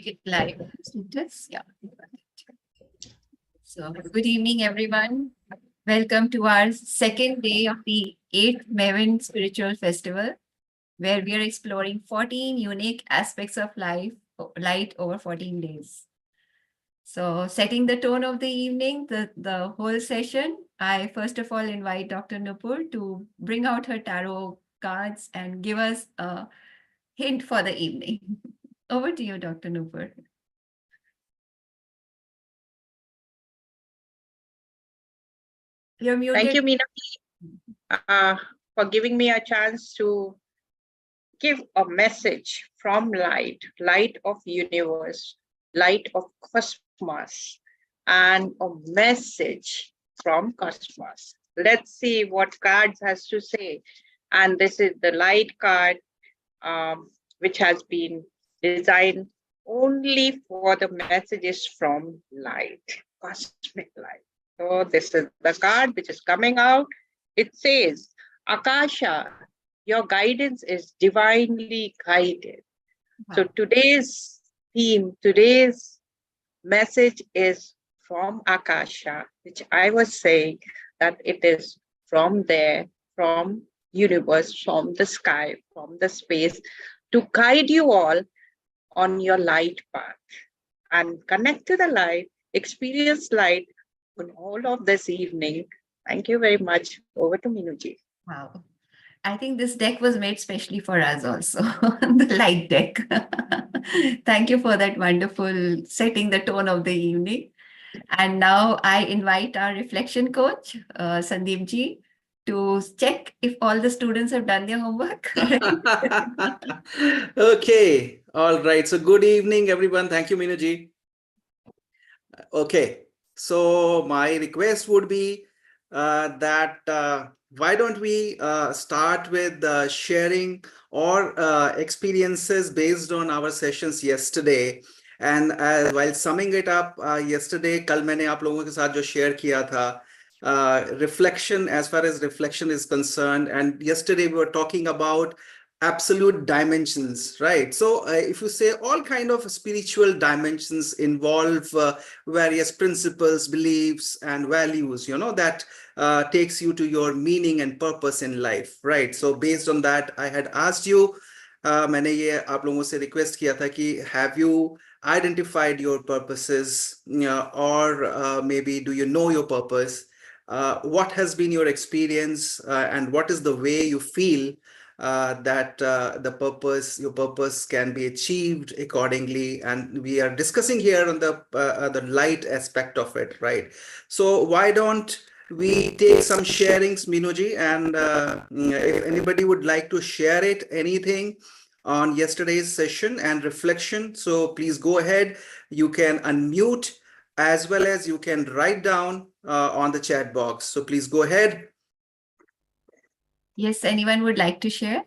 it live. Yeah. So, good evening, everyone. Welcome to our second day of the 8th Mavin Spiritual Festival, where we are exploring 14 unique aspects of light over 14 days. So, setting the tone of the evening, the whole session, I first of all invite Dr. Nupur to bring out her tarot cards and give us a hint for the evening. Over to you, Dr. Nupur. You're muted. Thank you, Meena, for giving me a chance to give a message from light of universe, light of cosmos, and a message from cosmos. Let's see what cards has to say. And this is the light card, which has been designed only for the messages from light, cosmic light. So this is the card which is coming out. It says, Akasha, your guidance is divinely guided. Wow. So today's theme, today's message is from Akasha, which I was saying that it is from there, from universe, from the sky, from the space, to guide you all on your light path and connect to the light, experience light on all of this evening. Thank you very much. Over to Minuji. Wow. I think this deck was made specially for us also, the light deck. Thank you for that wonderful setting the tone of the evening. And now I invite our reflection coach, Sandeep ji, to check if all the students have done their homework. Okay, all right. So good evening, everyone. Thank you, Minuji. Okay, so my request would be that why don't we start with sharing or experiences based on our sessions yesterday. And while summing it up, yesterday, कल मैंने आप लोगों के साथ जो share किया था, reflection, as far as reflection is concerned, and yesterday we were talking about absolute dimensions, right? So if you say all kind of spiritual dimensions involve various principles, beliefs, and values, you know, that takes you to your meaning and purpose in life, right? So based on that, I had asked you, मैंने ये आप लोगों से request किया था कि have you identified your purposes, or maybe do you know your purpose? What has been your experience, and what is the way you feel that your purpose can be achieved accordingly? And we are discussing here on the light aspect of it, right? So why don't we take some sharings, Minuji, and if anybody would like to share anything on yesterday's session and reflection, so please go ahead. You can unmute as well as you can write down on the chat box. So please go ahead. Yes, anyone would like to share?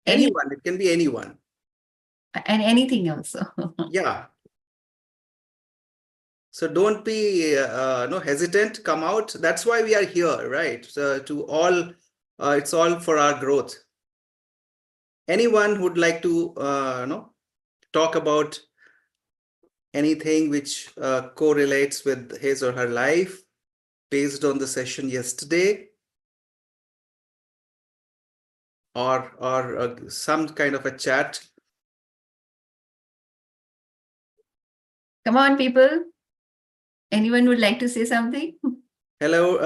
Anyone, it can be anyone. And anything also. Yeah. So don't be no hesitant, come out. That's why we are here, right? So to all, it's all for our growth. Anyone would like to talk about anything which correlates with his or her life based on the session yesterday, or some kind of a chat? Come on, people. Anyone would like to say something? Hello,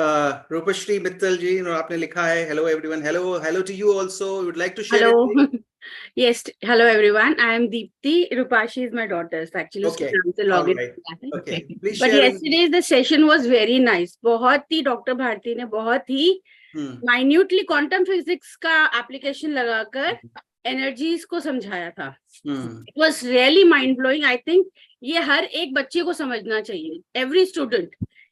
Rupashri Mittal ji, aapne likha hai. Hello, everyone. Hello to you also. Would like to share? Hello. Yes. Hello, everyone. I am Deepti. Rupashi is my daughter. Actually, okay. Right. Okay. Please but share. Yesterday the session was very nice. बहुत ही Dr. Bharti ने बहुत ही minutely quantum physics का application लगाकर energies को समझाया था. It was really mind blowing. I think ये हर एक बच्चे को समझना चाहिए. Every student,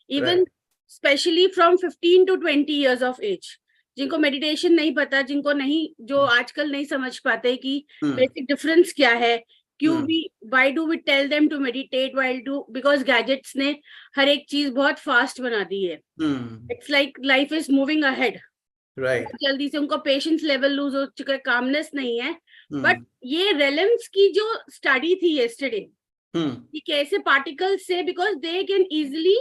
even especially from 15 to 20 years of age. जिनको मेडिटेशन नहीं पता, जिनको नहीं, जो आजकल नहीं समझ पाते कि बेसिक डिफरेंस क्या है, क्यों भी, why do we tell them to meditate while do, because gadgets ने हर एक चीज बहुत फास्ट बना दी है. It's like life is moving ahead. Right. जल्दी से उनको पेशेंस लेवल लूज हो चुका है, कामनेस नहीं है, बट ये रेलम्स की जो स्टडी थी yesterday कि कैसे particles से, because they can easily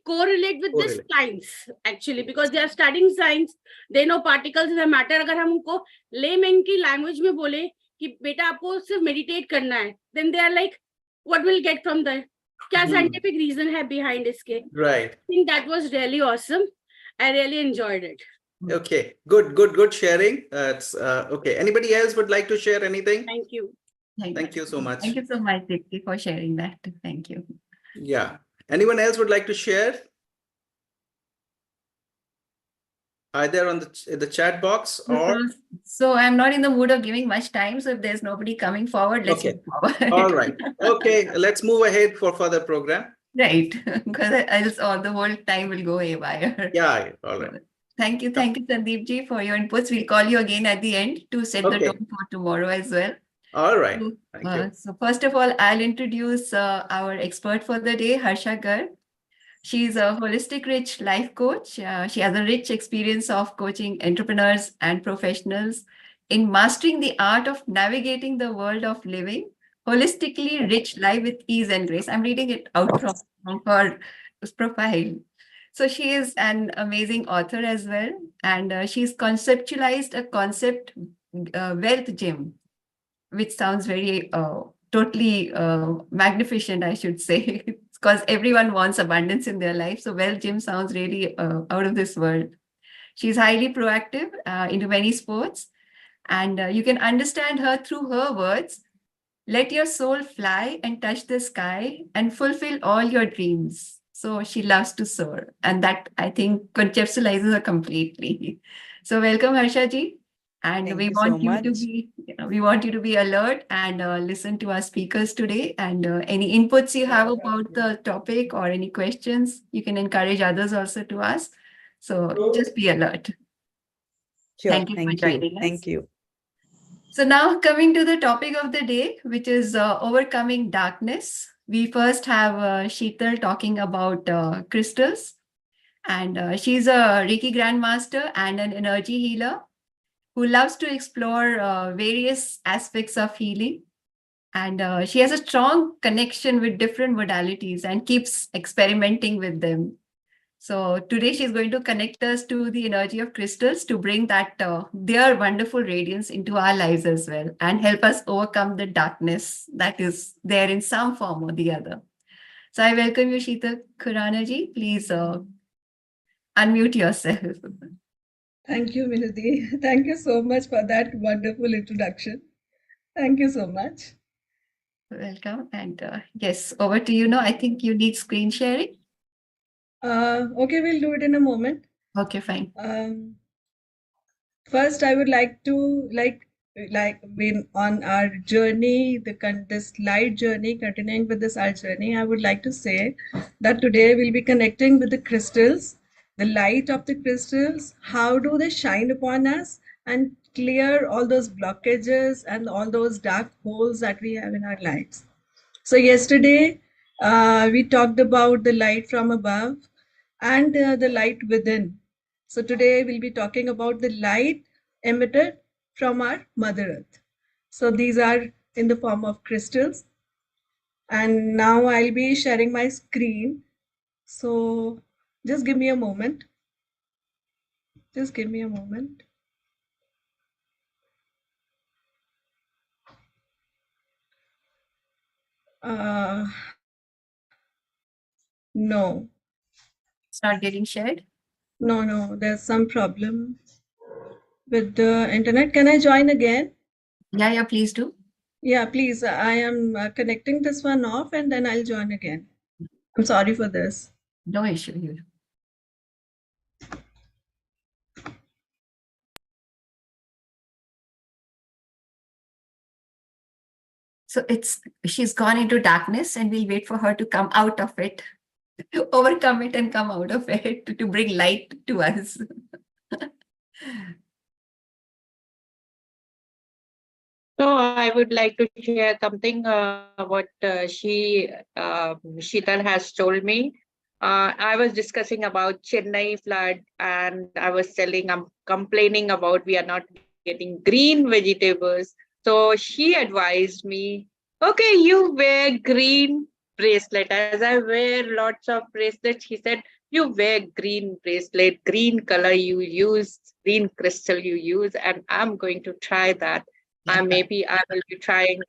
correlate with this science actually, because they are studying science, they know particles is a matter. अगर हम उनको layman की language में बोले कि बेटा आपको सिर्फ meditate करना है, then they are like, what will get from there? क्या scientific reason है behind इसके? Right. I think that was really awesome. I really enjoyed it. Okay, good sharing. It's okay. Anybody else would like to share anything? Thank you. Thank you so much. Thank you so much, Dipti, for sharing that. Thank you. Yeah. Anyone else would like to share? Either on the chat box or. So I'm not in the mood of giving much time. So if there's nobody coming forward, let's move forward. All right. Okay, let's move ahead for further program. Right, because else all the whole time will go haywire. Yeah. All right. Thank you, Sandeep ji, for your inputs. We'll call you again at the end to set the tone for tomorrow as well. All right. Thank you. So first of all, I'll introduce our expert for the day, Harsha Garg. She's a holistic rich life coach. She has a rich experience of coaching entrepreneurs and professionals in mastering the art of navigating the world of living holistically rich life with ease and grace. I'm reading it out from her profile. So she is an amazing author as well. And she's conceptualized a concept, wealth gym, which sounds very totally magnificent, I should say, because everyone wants abundance in their life. So wealth gym sounds really out of this world. She's highly proactive into many sports. And you can understand her through her words. Let your soul fly and touch the sky and fulfill all your dreams. So she loves to soar. And that, I think, conceptualizes her completely. So welcome, Harsha ji. And we want you to be alert and listen to our speakers today. And any inputs you have about the topic or any questions, you can encourage others also to ask. So just be alert. Sure, thank you for joining us. Thank you. So now coming to the topic of the day, which is overcoming darkness. We first have Sheetal talking about crystals. And she's a Reiki Grandmaster and an energy healer who loves to explore various aspects of healing. And she has a strong connection with different modalities and keeps experimenting with them. So today she's going to connect us to the energy of crystals to bring that their wonderful radiance into our lives as well and help us overcome the darkness that is there in some form or the other. So I welcome you, Sheetal Khurana ji. Please unmute yourself. Thank you, Minati. Thank you so much for that wonderful introduction. Thank you so much. Welcome. And yes, over to you now. I think you need screen sharing. Okay, we'll do it in a moment. Okay, fine. First, I would like to when on our journey, this light journey, continuing with this art journey, I would like to say that today we'll be connecting with the crystals, the light of the crystals. How do they shine upon us and clear all those blockages and all those dark holes that we have in our lives? So yesterday, we talked about the light from above and the light within. So today we'll be talking about the light emitted from our Mother Earth. So these are in the form of crystals. And now I'll be sharing my screen. So just give me a moment. Just give me a moment. No. It's not getting shared? No, there's some problem with the internet. Can I join again? Yeah, please do. Yeah, please. I am connecting this one off and then I'll join again. I'm sorry for this. No issue here. So she's gone into darkness and we'll wait for her to come out of it, overcome it and come out of it to bring light to us. So I would like to share something what Sheetal has told me. I was discussing about Chennai flood and I was I'm complaining about we are not getting green vegetables. So she advised me, okay, you wear green bracelet. As I wear lots of bracelets, he said, you wear green bracelet, green color you use, green crystal you use, and I'm going to try that. Maybe I will be trying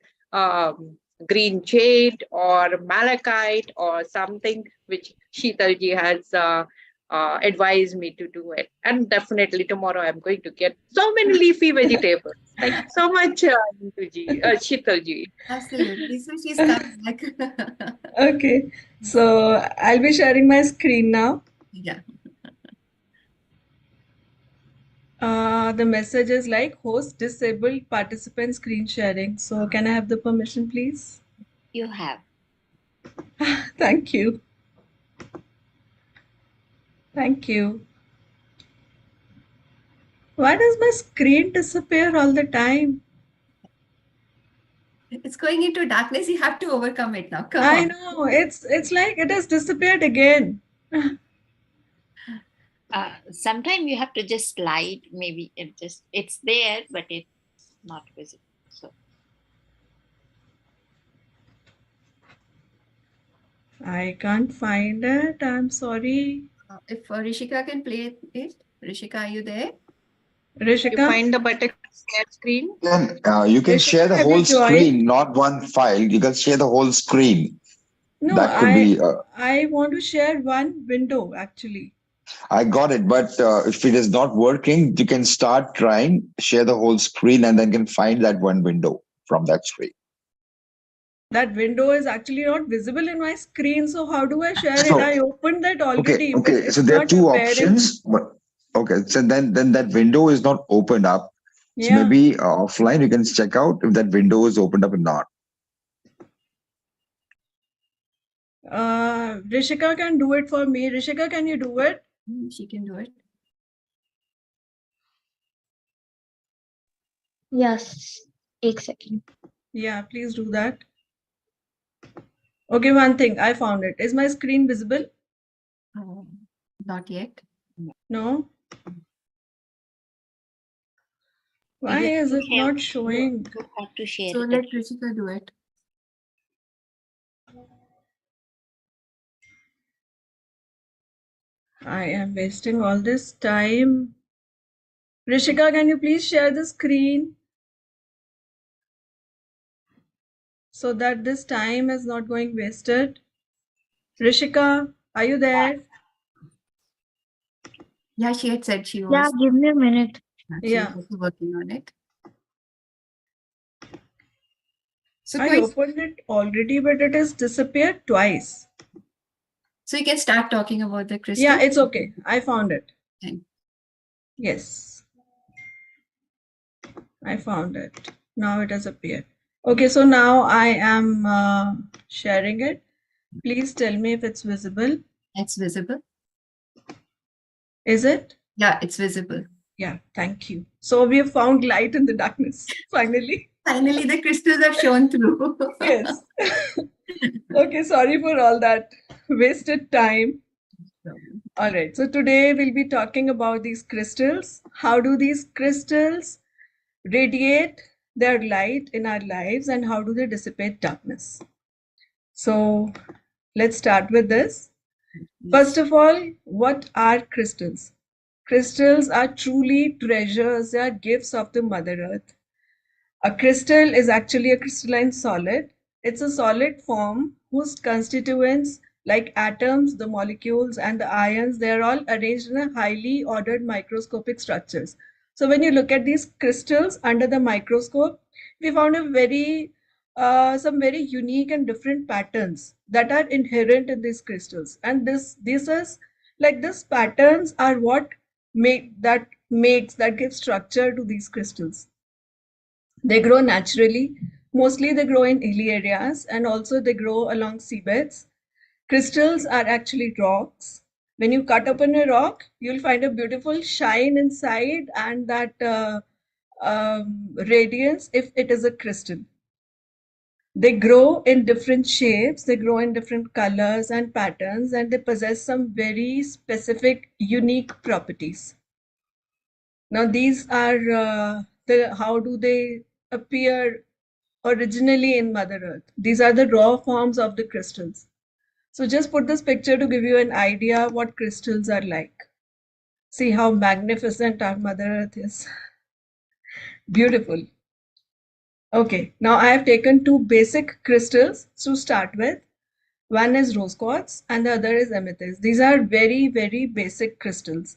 green jade or malachite or something which Sheetalji has advised me to do it. And definitely tomorrow I'm going to get so many leafy vegetables. Thank you so much, Sheetalji. Absolutely. So she's come back. Okay, so I'll be sharing my screen now. Yeah. The message is like host disabled participant screen sharing. So can I have the permission, please? You have. Thank you. Thank you. Why does my screen disappear all the time? It's going into darkness. You have to overcome it now. Come I on. know, it's like it has disappeared again. Sometimes you have to just slide. Maybe it's there, but it's not visible. So I can't find it. I'm sorry. If Rishika can play it. Rishika, are you there? You Rishika, find the button share screen. You can share the have you whole joined? screen, not one file. You can share the whole screen. No, That could be. I want to share one window actually. I got it, but if it is not working, you can start trying, share the whole screen, and then can find that one window from that screen. That window is actually not visible in my screen, so how do I share it? So- I opened that already, but Okay. it's So there are not two appearing. options. Okay. So then that window is not opened up. So Yeah. maybe offline you can check out if that window is opened up or not. Rishika can do it for me. Rishika, can you do it? She can do it. Yes, एक second. Yeah, please do that. Okay, one thing, I found it. Is my screen visible? Not yet. No? Why You is it have- not showing? You have to share So it. let Rishika do it. I am wasting all this time. Rishika, can you please share the screen so that this time is not going wasted? Rishika, are you there? Yeah, she had said she Yeah, was. give me a minute. She Yeah. was also working on it. So I quiz. opened it already, but it has disappeared twice. So you can start talking about the crystal. Yeah, it's okay. I found it. Okay. Yes. I found it. Now it has appeared. Okay, so now I am sharing it. Please tell me if it's visible. It's visible. Is it? Yeah, it's visible. Yeah, thank you. So we have found light in the darkness, finally. Finally, the crystals have shown through. Yes. Okay, sorry for all that wasted time. All right, so today we'll be talking about these crystals. How do these crystals radiate their light in our lives and how do they dissipate darkness? So let's start with this. First of all, what are crystals? Crystals are truly treasures, they are gifts of the Mother Earth. A crystal is actually a crystalline solid. It's a solid form whose constituents, like atoms, the molecules, and the ions, they are all arranged in a highly ordered microscopic structures. So when you look at these crystals under the microscope, we found some very unique and different patterns that are inherent in these crystals. And these patterns are what that gives structure to these crystals. They grow naturally. Mostly they grow in hilly areas and also they grow along seabeds. Crystals are actually rocks. When you cut open a rock, you'll find a beautiful shine inside and that radiance if it is a crystal. They grow in different shapes, they grow in different colors and patterns, and they possess some very specific, unique properties. Now, these are how do they appear originally in Mother Earth. These are the raw forms of the crystals. So just put this picture to give you an idea what crystals are like. See how magnificent our Mother Earth is. Beautiful. Okay, now I have taken two basic crystals to start with. One is rose quartz and the other is amethyst. These are very, very basic crystals.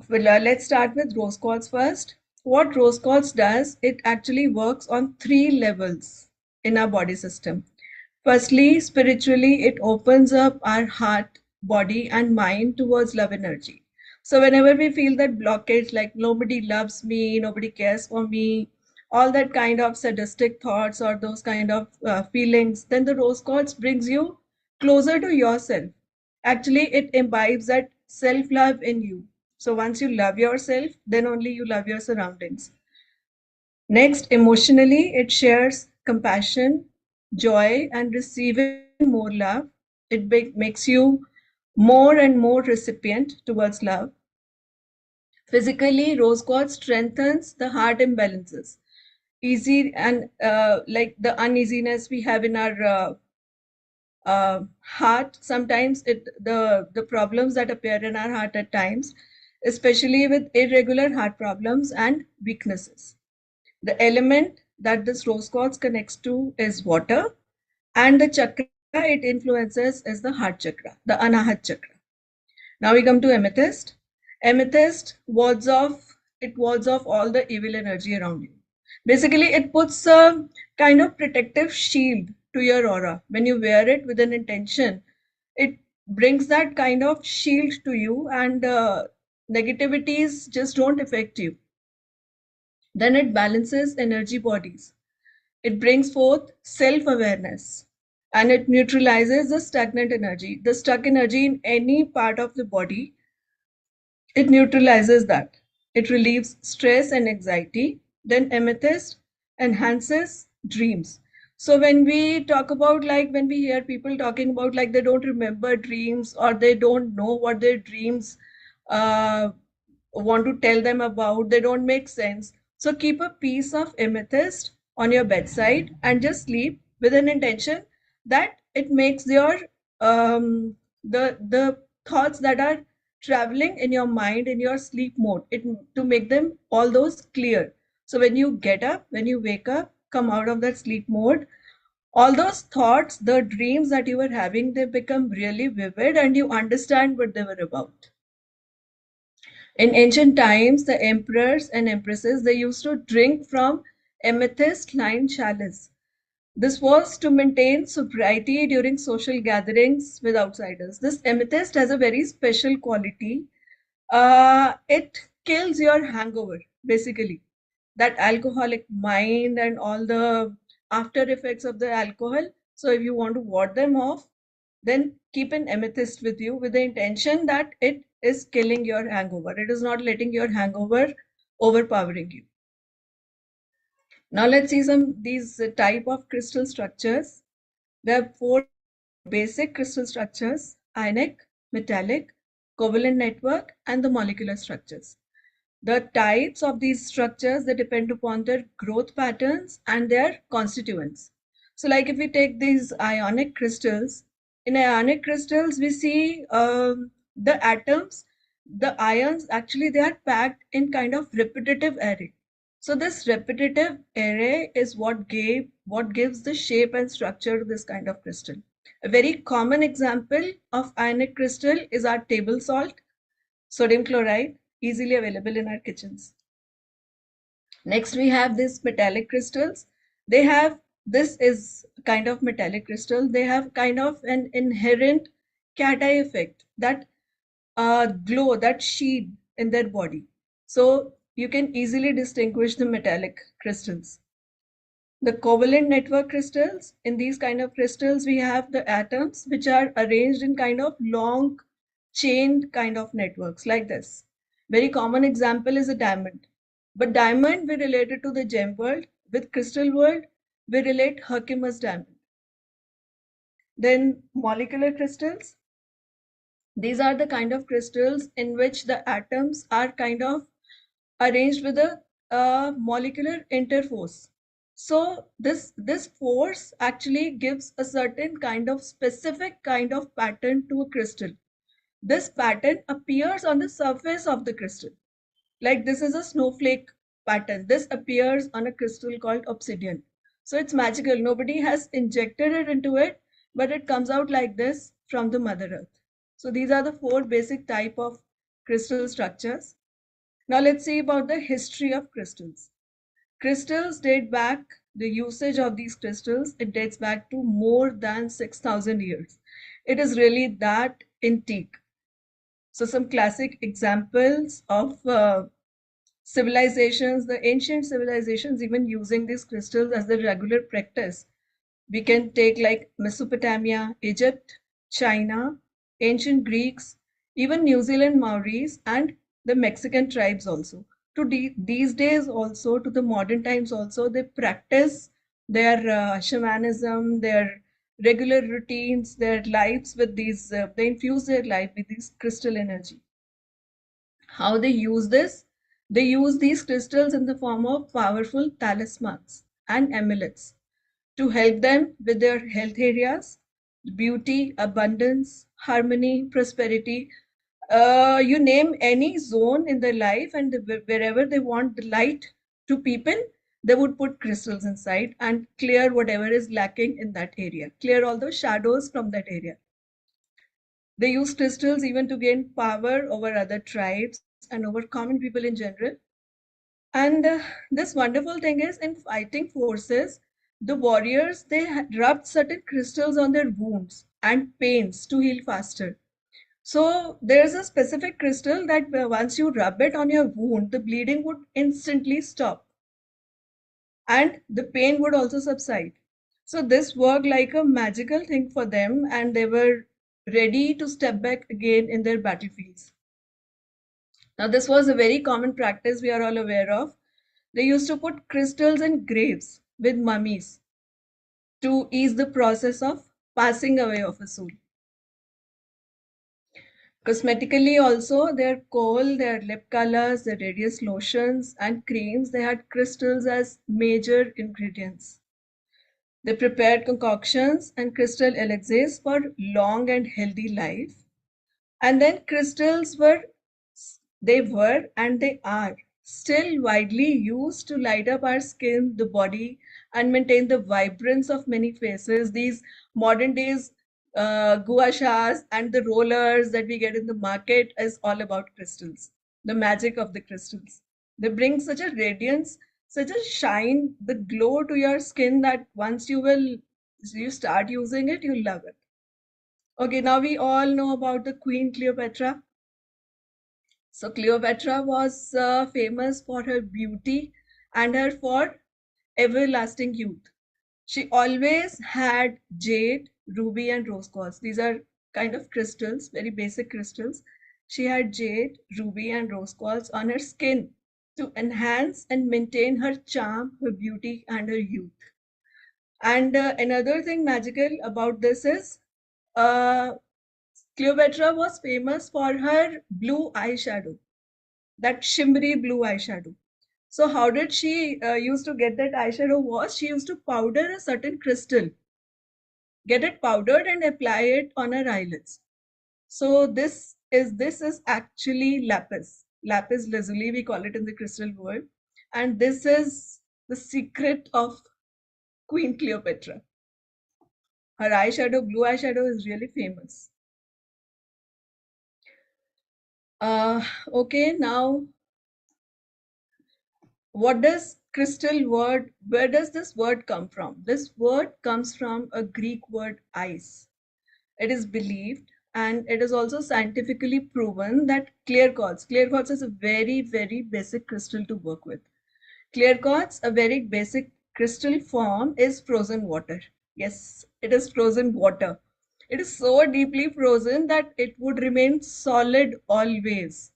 Well, let's start with rose quartz first. What rose quartz does, it actually works on three levels in our body system. Firstly, spiritually, it opens up our heart, body, and mind towards love energy. So, whenever we feel that blockage, like nobody loves me, nobody cares for me, all that kind of sadistic thoughts or those kind of feelings, then the rose quartz brings you closer to yourself. Actually, it imbibes that self love in you. So, once you love yourself, then only you love your surroundings. Next, emotionally, it shares compassion, joy, and receiving more love. It makes you more and more recipient towards love. Physically, rose quartz strengthens the heart imbalances. Easy and like the uneasiness we have in our heart, sometimes the problems that appear in our heart at times, especially with irregular heart problems and weaknesses. The element that this rose quartz connects to is water, and the chakra it influences is the heart chakra, the Anahat chakra. Now we come to amethyst. Amethyst wards off all the evil energy around you. Basically, it puts a kind of protective shield to your aura. When you wear it with an intention, it brings that kind of shield to you, and negativities just don't affect you. Then it balances energy bodies. It brings forth self awareness, and it neutralizes the stagnant energy. The stuck energy in any part of the body, it neutralizes that. It relieves stress and anxiety. Then amethyst enhances dreams. So when we talk about, like when we hear people talking about like they don't remember dreams or they don't know what their dreams uh, want to tell them about, they don't make sense. So keep a piece of amethyst on your bedside and just sleep with an intention that it makes your the thoughts that are traveling in your mind in your sleep mode, it to make them all those clear. So when you get up, when you wake up, come out of that sleep mode, all those thoughts, the dreams that you were having, they become really vivid and you understand what they were about. In ancient times, the emperors and empresses, they used to drink from amethyst lined chalice. This was to maintain sobriety during social gatherings with outsiders. This amethyst has a very special quality. It kills your hangover, basically. That alcoholic mind and all the after effects of the alcohol. So if you want to ward them off, then keep an amethyst with you with the intention that it is killing your hangover. It is not letting your hangover overpowering you. Now let's see some these type of crystal structures. There are four basic crystal structures: ionic, metallic, covalent network, and the molecular structures. The types of these structures, they depend upon their growth patterns and their constituents. So like if we take these ionic crystals, in ionic crystals, we see the atoms, the ions, actually they are packed in kind of repetitive array. So this repetitive array is what gives the shape and structure to this kind of crystal. A very common example of ionic crystal is our table salt, sodium chloride, easily available in our kitchens. Next, we have these metallic crystals. This is kind of metallic crystal. They have kind of an inherent cat-eye effect, that glow, that sheen in their body. So you can easily distinguish the metallic crystals. The covalent network crystals, in these kind of crystals, we have the atoms which are arranged in kind of long chained kind of networks like this. Very common example is a diamond. But diamond, we relate it to the gem world. With crystal world, we relate Herkimer's diamond. Then molecular crystals. These are the kind of crystals in which the atoms are kind of arranged with a a molecular interforce. So this force actually gives a certain kind of specific kind of pattern to a crystal. This pattern appears on the surface of the crystal. Like this is a snowflake pattern. This appears on a crystal called obsidian. So it's magical. Nobody has injected it into it, but it comes out like this from the Mother Earth. So these are the four basic type of crystal structures. Now let's see about the history of crystals. Crystals date back, the usage of these crystals, it dates back to more than 6,000 years. It is really that antique. So some classic examples of civilizations, the ancient civilizations, even using these crystals as the regular practice. We can take like Mesopotamia, Egypt, China, ancient Greeks, even New Zealand Maoris, and the Mexican tribes also. To these days also, to the modern times also, they practice their shamanism, their regular routines, their lives with these, they infuse their life with this crystal energy. How they use this? They use these crystals in the form of powerful talismans and amulets to help them with their health areas, beauty, abundance, harmony, prosperity. You name any zone in their life, and wherever they want the light to peep in, they would put crystals inside and clear whatever is lacking in that area, clear all the shadows from that area. They use crystals even to gain power over other tribes and over common people in general. And this wonderful thing is, in fighting forces, the warriors, they rubbed certain crystals on their wounds and pains to heal faster. So there's a specific crystal that once you rub it on your wound, the bleeding would instantly stop and the pain would also subside. So this worked like a magical thing for them, and they were ready to step back again in their battlefields. Now, this was a very common practice we are all aware of. They used to put crystals in graves with mummies to ease the process of passing away of a soul. Cosmetically also, their kohl, their lip colors, their various lotions and creams, they had crystals as major ingredients. They prepared concoctions and crystal elixirs for long and healthy life. And then crystals were and they are still widely used to light up our skin, the body, and maintain the vibrance of many faces. These modern days gua shas and the rollers that we get in the market is all about crystals, the magic of the crystals. They bring such a radiance, such a shine, the glow to your skin that once you start using it, you'll love it. Okay, now we all know about the Queen Cleopatra. So Cleopatra was famous for her beauty and her for everlasting youth. She always had jade, ruby, and rose quartz. These are kind of crystals, very basic crystals. She had jade, ruby, and rose quartz on her skin to enhance and maintain her charm, her beauty, and her youth. And another thing magical about this is Cleopatra was famous for her blue eyeshadow, that shimmery blue eyeshadow. So how did she used to get that eyeshadow was she used to powder a certain crystal, get it powdered and apply it on her eyelids. So this is actually lapis lazuli, we call it in the crystal world, and this is the secret of Queen Cleopatra. Her eyeshadow, blue eyeshadow, is really famous. Okay, now what does crystal word, where does this word come from? This word comes from a Greek word ice. It is believed and it is also scientifically proven that clear quartz is a very, very basic crystal to work with. Clear quartz, a very basic crystal form, is frozen water. Yes, it is frozen water. It is so deeply frozen that it would remain solid always.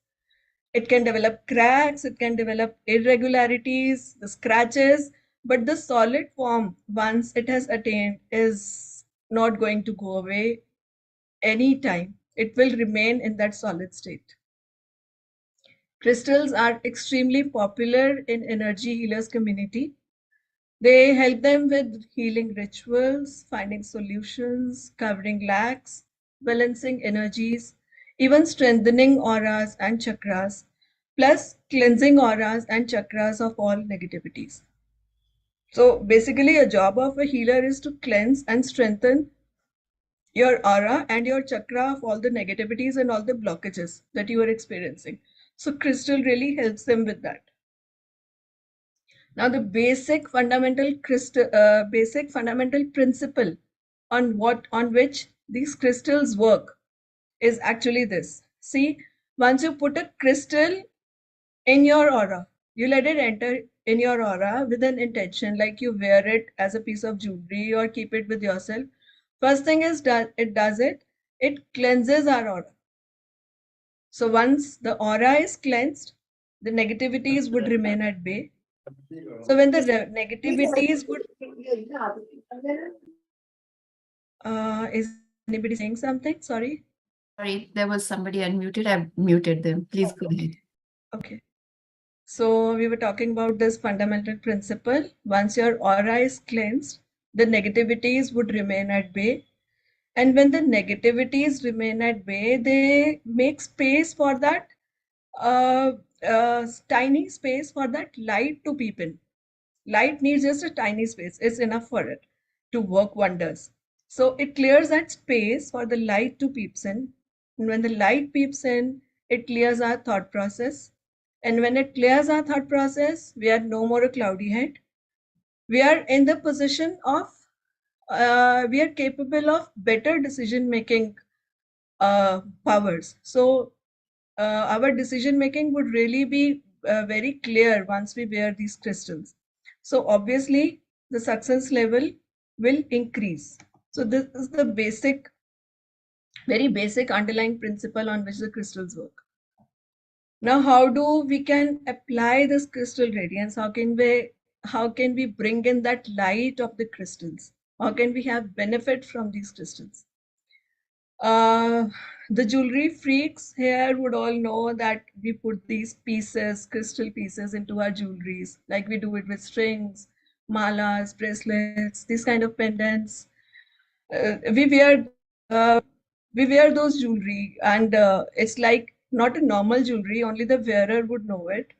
It can develop cracks, it can develop irregularities, the scratches, but the solid form, once it has attained, is not going to go away anytime. It will remain in that solid state. Crystals are extremely popular in energy healers community. They help them with healing rituals, finding solutions, covering lacks, balancing energies, even strengthening auras and chakras, plus cleansing auras and chakras of all negativities. So basically, a job of a healer is to cleanse and strengthen your aura and your chakra of all the negativities and all the blockages that you are experiencing. So crystal really helps them with that. Now, the basic fundamental principle on which these crystals work is actually this. See, once you put a crystal in your aura, you let it enter in your aura with an intention, like you wear it as a piece of jewelry or keep it with yourself. First thing is that it cleanses our aura. So once the aura is cleansed, the negativities would remain at bay. So when the negativities would, is anybody saying something? Sorry. Sorry, there was somebody unmuted. I muted them. Please go ahead. Okay. So we were talking about this fundamental principle. Once your aura is cleansed, the negativities would remain at bay. And when the negativities remain at bay, they make space for that tiny space for that light to peep in. Light needs just a tiny space. It's enough for it to work wonders. So it clears that space for the light to peeps in. And when the light peeps in, it clears our thought process. And when it clears our thought process, we are no more a cloudy head. We are in the position of, we are capable of better decision making powers. So our decision making would really be very clear once we wear these crystals. So obviously the success level will increase. So this is the basic, very basic underlying principle on which the crystals work. Now, how do we can apply this crystal radiance? How can we bring in that light of the crystals? How can we have benefit from these crystals? The jewelry freaks here would all know that we put these pieces, crystal pieces, into our jewelries, like we do it with strings, malas, bracelets, these kind of pendants. We wear those jewelry, and it's like not a normal jewelry. Only the wearer would know it,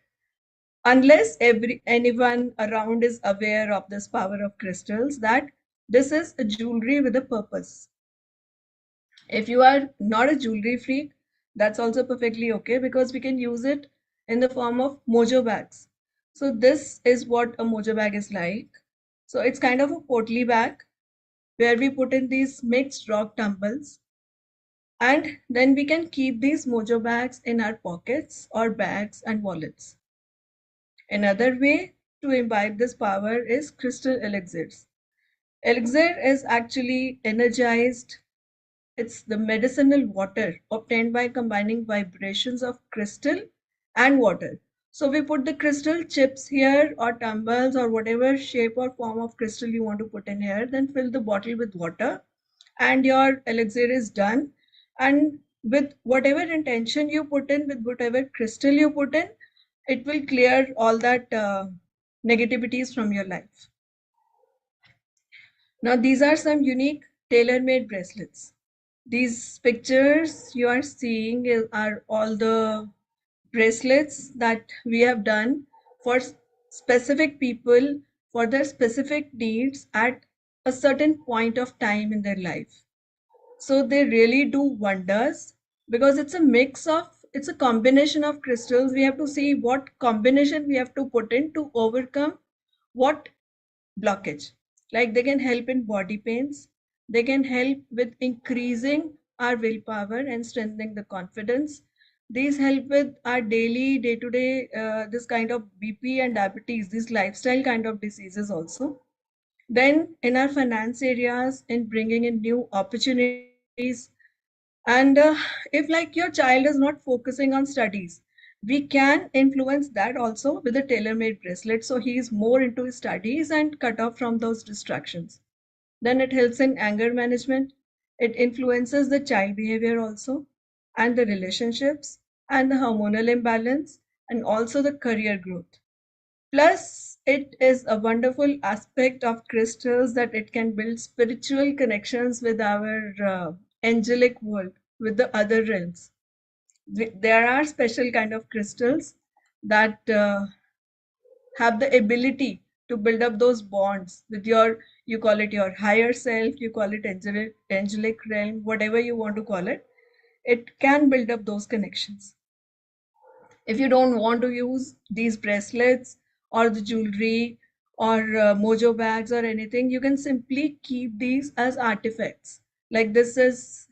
unless anyone around is aware of this power of crystals. That this is a jewelry with a purpose. If you are not a jewelry freak, that's also perfectly okay, because we can use it in the form of mojo bags. So this is what a mojo bag is like. So it's kind of a portly bag where we put in these mixed rock tumbles, and then we can keep these mojo bags in our pockets or bags and wallets. Another way to imbibe this power is crystal elixirs. Elixir is actually energized. It's the medicinal water obtained by combining vibrations of crystal and water. So we put the crystal chips here, or tumbles, or whatever shape or form of crystal you want to put in here, then fill the bottle with water and your elixir is done. And with whatever intention you put in, with whatever crystal you put in, it will clear all that negativities from your life. Now, these are some unique tailor-made bracelets. These pictures you are seeing are all the bracelets that we have done for specific people for their specific needs at a certain point of time in their life. So they really do wonders, because it's a combination of crystals. We have to see what combination we have to put in to overcome what blockage. Like they can help in body pains, they can help with increasing our willpower and strengthening the confidence. These help with our daily, day-to-day, this kind of BP and diabetes, these lifestyle kind of diseases also. Then in our finance areas, in bringing in new opportunities. And if like your child is not focusing on studies, we can influence that also with a tailor-made bracelet. So he is more into his studies and cut off from those distractions. Then it helps in anger management. It influences the child behavior also, and the relationships and the hormonal imbalance. and also the career growth. Plus, it is a wonderful aspect of crystals that it can build spiritual connections with our angelic world, with the other realms. There are special kind of crystals that have the ability to build up those bonds with your, you call it your higher self, you call it angelic realm, whatever you want to call it. It can build up those connections. If you don't want to use these bracelets or the jewelry or mojo bags or anything, you can simply keep these as artifacts. Like this is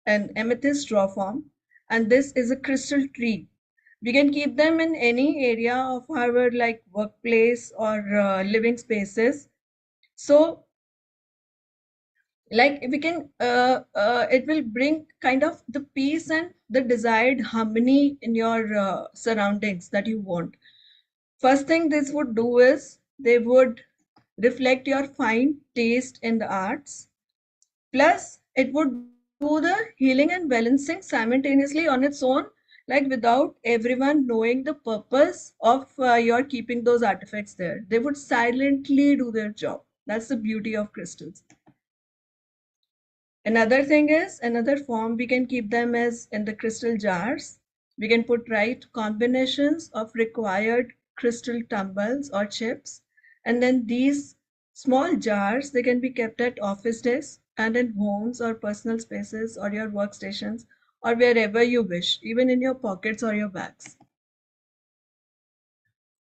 an amethyst raw form, and this is a crystal tree. We can keep them in any area of our like workplace or living spaces. So like we can it will bring kind of the peace and the desired harmony in your surroundings that you want. First thing this would do is they would reflect your fine taste in the arts. Plus, it would do the healing and balancing simultaneously on its own, like without everyone knowing the purpose of your keeping those artifacts there. They would silently do their job. That's the beauty of crystals. Another thing is, another form we can keep them as in the crystal jars. We can put right combinations of required crystal tumbles or chips. And then these small jars, they can be kept at office desks and in homes or personal spaces or your workstations or wherever you wish, even in your pockets or your bags.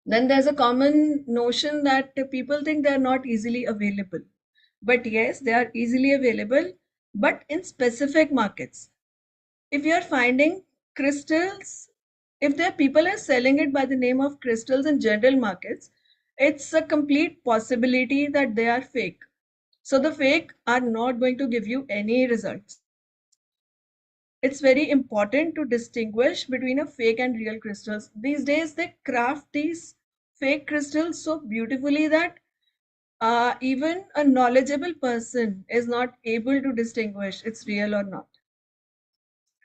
Then there's a common notion that people think they're not easily available. But yes, they are easily available, but in specific markets. If you're finding crystals, if there people are selling it by the name of crystals in general markets, it's a complete possibility that they are fake. So the fake are not going to give you any results. It's very important to distinguish between a fake and real crystals. These days, they craft these fake crystals so beautifully that even a knowledgeable person is not able to distinguish it's real or not.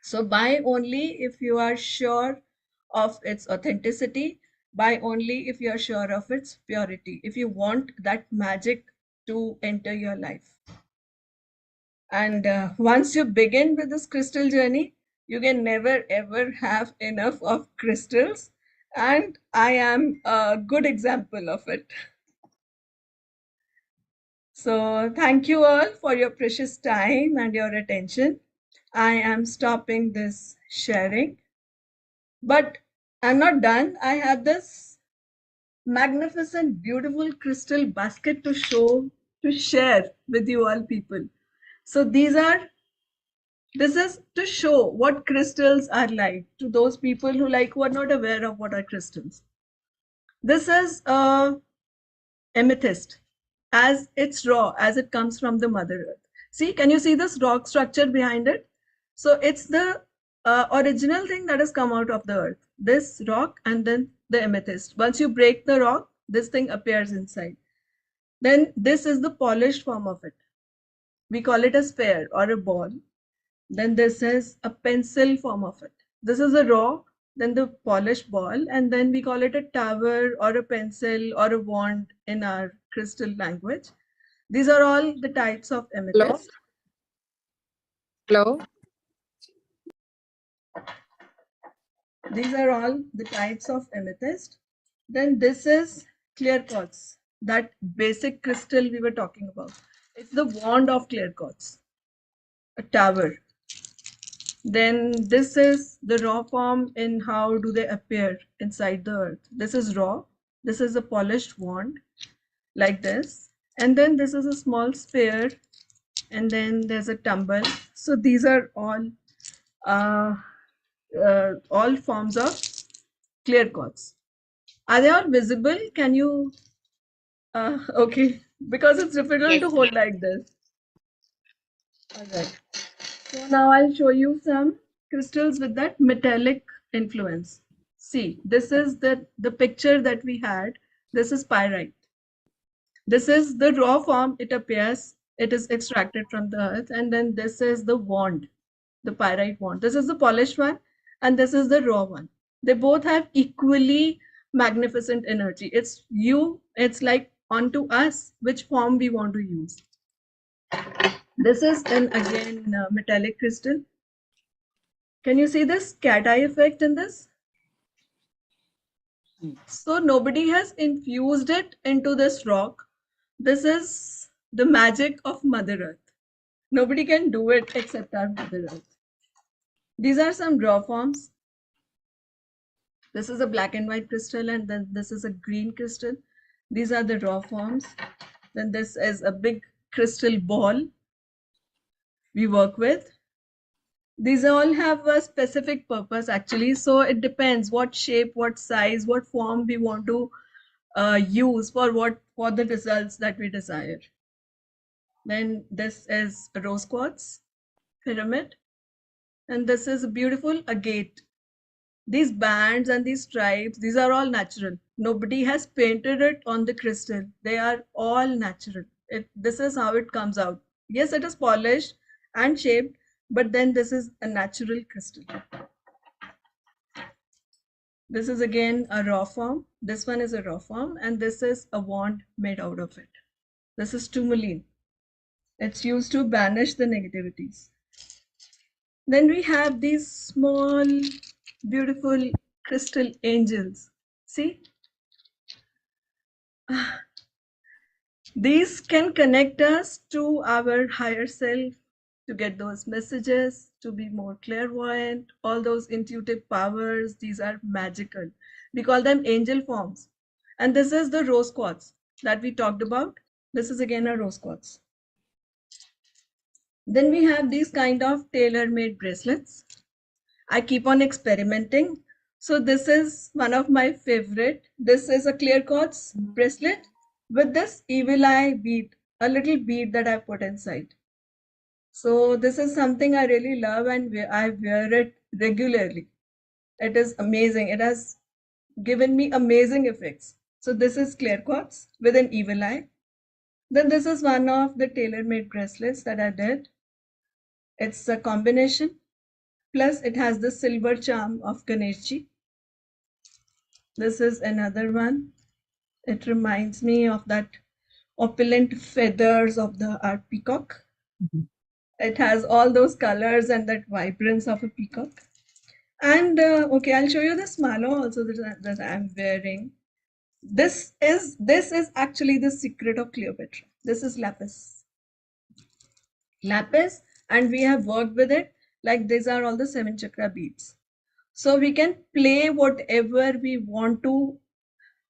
So buy only if you are sure of its authenticity. Buy only if you are sure of its purity. If you want that magic to enter your life. And once you begin with this crystal journey, you can never ever have enough of crystals. And I am a good example of it. So thank you all for your precious time and your attention. I am stopping this sharing. But I'm not done. I have this magnificent, beautiful crystal basket to share with you all people. So this is to show what crystals are like to those people who are not aware of what are crystals. This is amethyst as it's raw, as it comes from the mother earth. See, can you see this rock structure behind it? So it's the original thing that has come out of the earth, this rock and then the amethyst. Once you break the rock, this thing appears inside. Then this is the polished form of it. We call it a sphere or a ball. Then this is a pencil form of it. This is a raw, then the polished ball, and then we call it a tower or a pencil or a wand in our crystal language. These are all the types of amethyst. Hello. These are all the types of amethyst. Then this is clear quartz, that basic crystal we were talking about. It's the wand of clear quartz, a tower. Then this is the raw form in how do they appear inside the earth. This is raw. This is a polished wand like this. And then this is a small sphere. And then there's a tumble. So these are all forms of clear quartz. Are they all visible? Can you? Okay, because it's difficult Yes, to hold like this. All right. So now I'll show you some crystals with that metallic influence. See, this is the picture that we had. This is pyrite. This is the raw form it appears. It is extracted from the earth. And then this is the wand, the pyrite wand. This is the polished one, and this is the raw one. They both have equally magnificent energy. It's like onto us which form we want to use. This is an again metallic crystal. Can you see this cat eye effect in this? So nobody has infused it into this rock. This is the magic of Mother Earth. Nobody can do it except our Mother Earth. These are some raw forms. This is a black and white crystal, and then this is a green crystal. These are the raw forms. Then this is a big crystal ball we work with. These all have a specific purpose actually. So it depends what shape, what size, what form we want to use for the results that we desire. Then this is a rose quartz pyramid, and this is a beautiful agate. These bands and these stripes, these are all natural. Nobody has painted it on the crystal. They are all natural. This is how it comes out. Yes, it is polished and shaped, but then this is a natural crystal. This is again a raw form. This one is a raw form, and this is a wand made out of it. This is tourmaline. It's used to banish the negativities. Then we have these small, beautiful crystal angels. See? These can connect us to our higher self, to get those messages, to be more clairvoyant, all those intuitive powers. These are magical. We call them angel forms. And this is the rose quartz that we talked about. This is again a rose quartz. Then we have these kind of tailor-made bracelets. I keep on experimenting. So this is one of my favorite. This is a clear quartz bracelet with this evil eye bead, a little bead that I put inside. So this is something I really love, and I wear it regularly. It is amazing. It has given me amazing effects. So this is clear quartz with an evil eye. Then this is one of the tailor-made bracelets that I did. It's a combination. Plus it has the silver charm of Ganeshji. This is another one. It reminds me of that opulent feathers of our peacock. It has all those colors and that vibrance of a peacock. And okay, I'll show you this mala also that I'm wearing. This is actually the secret of Cleopatra. This is lapis. Lapis, and we have worked with it. Like these are all the 7 chakra beads. So we can play whatever we want to,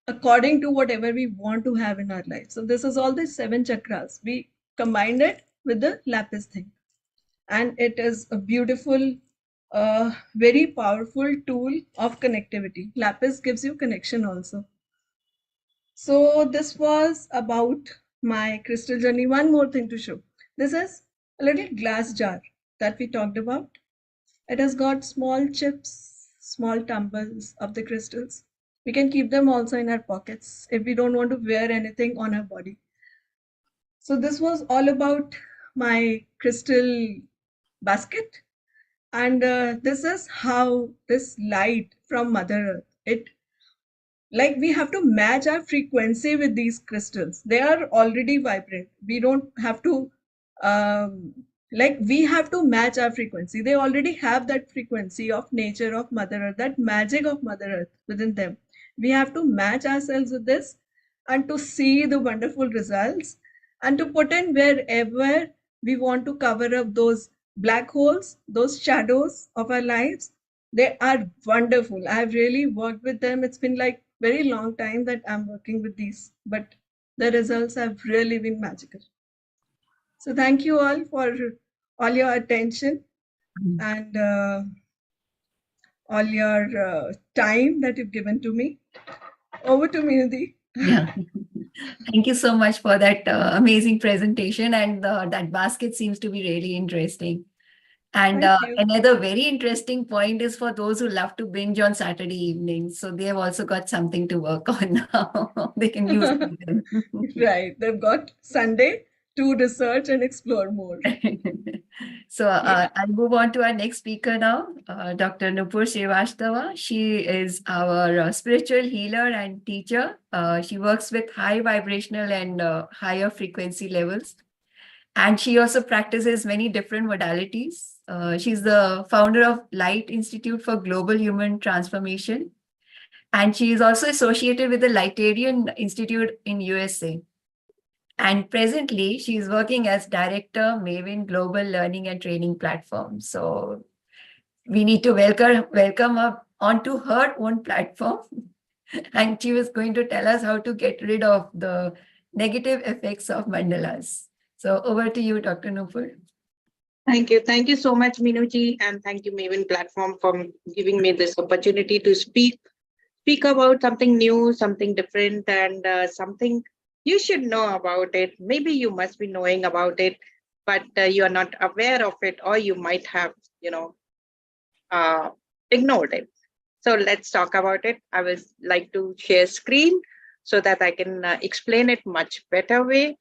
according to whatever we want to have in our life. So this is all the 7 chakras. We combined it with the lapis thing. And it is a beautiful, very powerful tool of connectivity. Lapis gives you connection also. So this was about my crystal journey. One more thing to show. This is a little glass jar that we talked about. It has got small chips, small tumbles of the crystals. We can keep them also in our pockets if we don't want to wear anything on our body. So this was all about my crystal basket. And this is how this light from Mother Earth, like we have to match our frequency with these crystals. They are already vibrant. We don't have to, like we have to match our frequency. They already have that frequency of nature of Mother Earth, that magic of Mother Earth within them. We have to match ourselves with this and to see the wonderful results and to put in wherever we want to cover up those black holes, those shadows of our lives. They are wonderful. I've really worked with them. It's been like very long time that I'm working with these, but the results have really been magical. So thank you all for all your attention and all your time that you've given to me. Over to Minudi. Yeah. Thank you so much for that amazing presentation, and that basket seems to be really interesting. And another very interesting point is for those who love to binge on Saturday evenings. So they have also got something to work on now. They can use them. Right. They've got Sunday to research and explore more. So I'll move on to our next speaker now, Dr. Nupur Srivastava. She is our spiritual healer and teacher. She works with high vibrational and higher frequency levels. And she also practices many different modalities. She's the founder of Light Institute for Global Human Transformation. And she is also associated with the Lightarian Institute in USA. And presently, she is working as director, Mavin Global Learning and Training Platform. So we need to welcome her onto her own platform. And she was going to tell us how to get rid of the negative effects of mandalas. So over to you, Dr. Nupur. Thank you. Thank you so much, Minuji. And thank you, Mavin Platform, for giving me this opportunity to speak about something new, something different, and something you should know about it. Maybe you must be knowing about it, but you are not aware of it, or you might have, ignored it. So let's talk about it. I would like to share screen so that I can explain it much better way.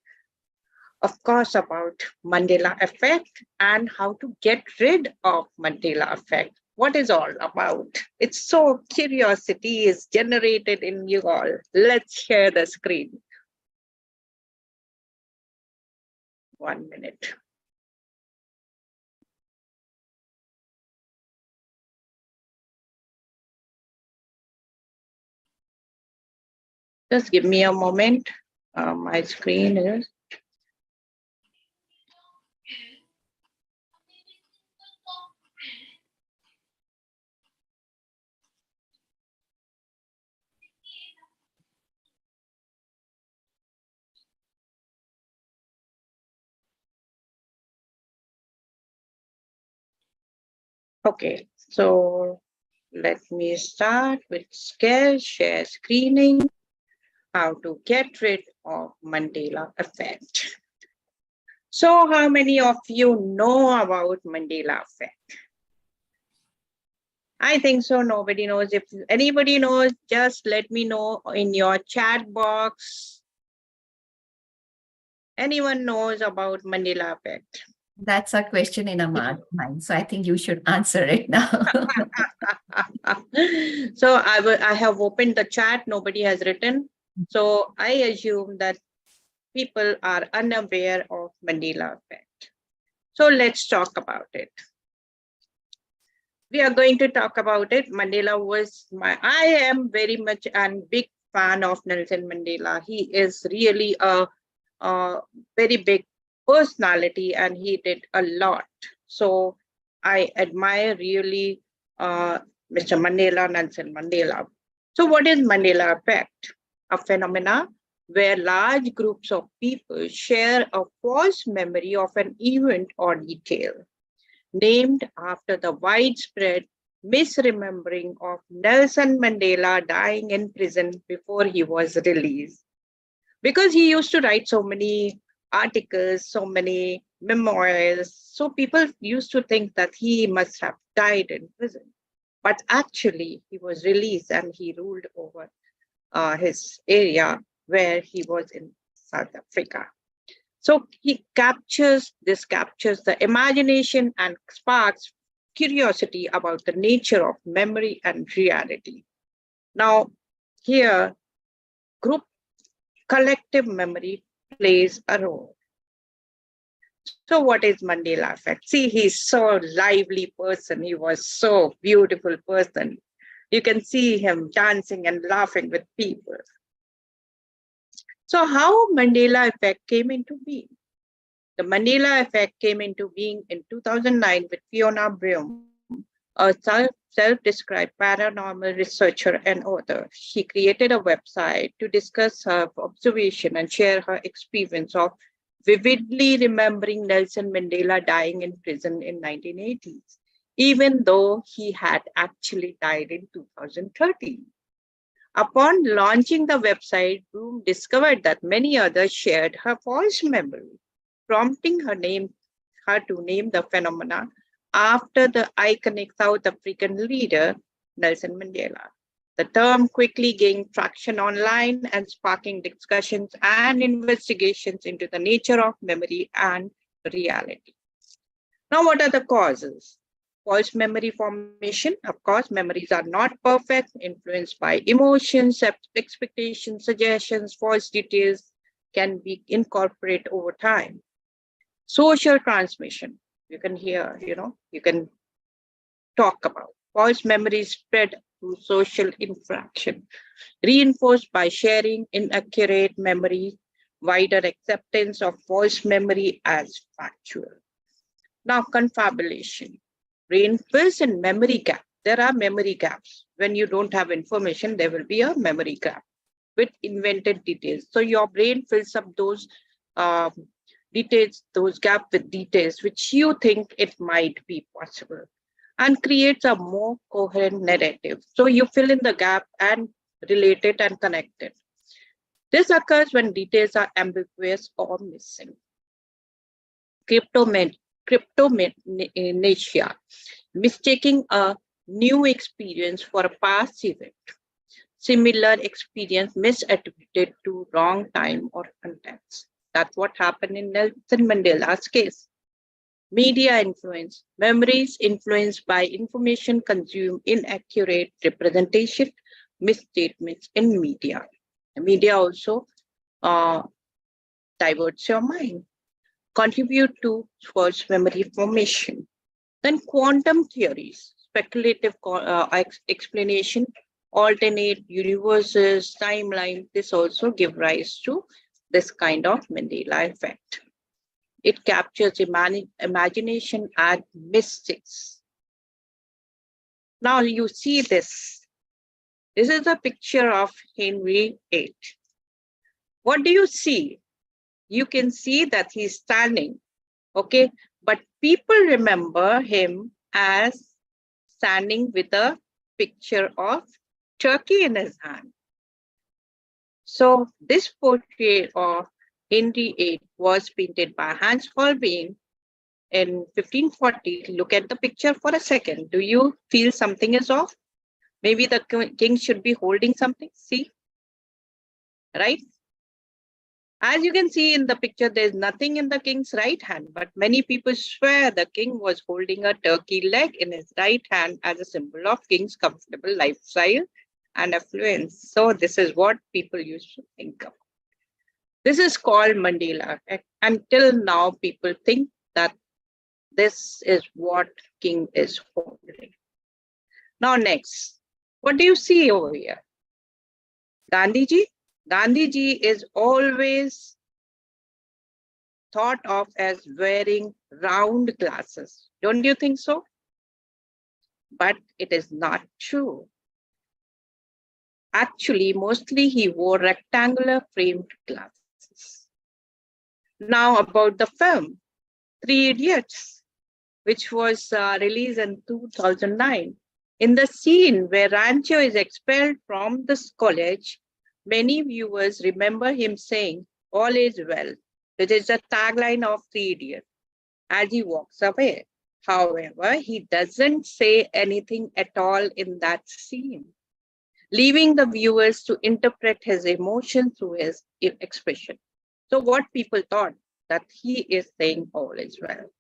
Of course, about Mandela effect and how to get rid of Mandela effect. What is all about? It's so curiosity is generated in you all. Let's share the screen. 1 minute. Just give me a moment. My screen is. Okay, so let me start with share screening, how to get rid of Mandela effect. So how many of you know about Mandela effect? I think so, nobody knows. If anybody knows, just let me know in your chat box. Anyone knows about Mandela effect? That's a question in a mind. So I think you should answer it now. So I have opened the chat, nobody has written. So I assume that people are unaware of Mandela effect. So let's talk about it. We are going to talk about it. Mandela was I am very much a big fan of Nelson Mandela. He is really a very big personality and he did a lot. So I admire really Mr. Mandela, Nelson Mandela. So what is Mandela effect? A phenomena where large groups of people share a false memory of an event or detail, named after the widespread misremembering of Nelson Mandela dying in prison before he was released. Because he used to write so many articles, so many memoirs, so people used to think that he must have died in prison. But actually, he was released and he ruled over his area where he was in South Africa. So captures the imagination and sparks curiosity about the nature of memory and reality. Now, here, group collective memory plays a role. So what is Mandela effect? See, he's so lively person. He was so beautiful person. You can see him dancing and laughing with people. So how Mandela effect came into being? The Mandela effect came into being in 2009 with Fiona Broome, a self-described paranormal researcher and author. She created a website to discuss her observation and share her experience of vividly remembering Nelson Mandela dying in prison in 1980s, even though he had actually died in 2013. Upon launching the website, Broome discovered that many others shared her false memory, prompting her to name the phenomena after the iconic South African leader, Nelson Mandela. The term quickly gained traction online and sparking discussions and investigations into the nature of memory and reality. Now, what are the causes? False memory formation. Of course, memories are not perfect, influenced by emotions, expectations, suggestions, false details can be incorporated over time. Social transmission. You can hear, you can talk about. False memories spread through social interaction, reinforced by sharing inaccurate memory, wider acceptance of false memory as factual. Now, confabulation. Brain fills in memory gap. There are memory gaps. When you don't have information, there will be a memory gap with invented details. So your brain fills up those details, those gaps with details which you think it might be possible, and creates a more coherent narrative. So you fill in the gap and relate it and connect it. This occurs when details are ambiguous or missing. Cryptomnesia, mistaking a new experience for a past event. Similar experience misattributed to wrong time or context. That's what happened in Nelson Mandela's case. Media influence. Memories influenced by information consumed, inaccurate representation, misstatements in media. The media also diverts your mind, contribute to false memory formation. Then quantum theories, speculative explanation, alternate universes, timeline, this also give rise to this kind of Mandela effect. It captures imagination and mystics. Now you see this. This is a picture of Henry VIII. What do you see? You can see that he's standing, okay? But people remember him as standing with a picture of turkey in his hand. So this portrait of Henry VIII was painted by Hans Holbein in 1540. Look at the picture for a second. Do you feel something is off? Maybe the king should be holding something. See, right? As you can see in the picture, there's nothing in the king's right hand, but many people swear the king was holding a turkey leg in his right hand as a symbol of king's comfortable lifestyle and affluence. So this is what people used to think of. This is called Mandela effect. Until now, people think that this is what king is holding. Now next, what do you see over here? Gandhiji? Gandhiji is always thought of as wearing round glasses. Don't you think so? But it is not true. Actually, mostly he wore rectangular framed glasses. Now about the film, Three Idiots, which was released in 2009. In the scene where Rancho is expelled from this college, many viewers remember him saying, "All is well," which is the tagline of Three Idiots, as he walks away. However, he doesn't say anything at all in that scene, leaving the viewers to interpret his emotion through his expression. So what people thought that he is saying all is well.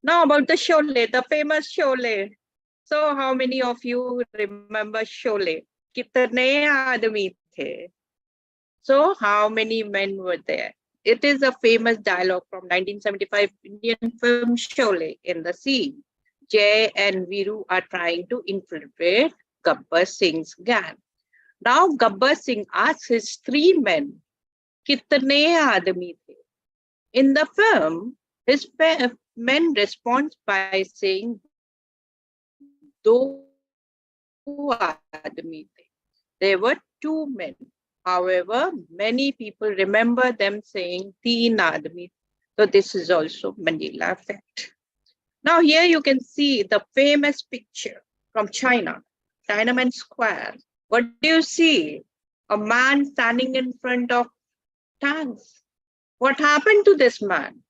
Now about the Sholay, the famous Sholay. So how many of you remember Sholay? Kitne aadmi the? So how many men were there? It is a famous dialogue from 1975 Indian film Sholay. In the scene, Jay and Viru are trying to infiltrate Gabbar Singh's gang. Now Gabbar Singh asks his three men, "Kitne aadmi the?" In the film, his men respond by saying, "Do aadmi the." There were two men. However, many people remember them saying "teen aadmi." So this is also Mandela effect. Now here you can see the famous picture from China, Tiananmen Square. What do you see? A man standing in front of tanks. What happened to this man?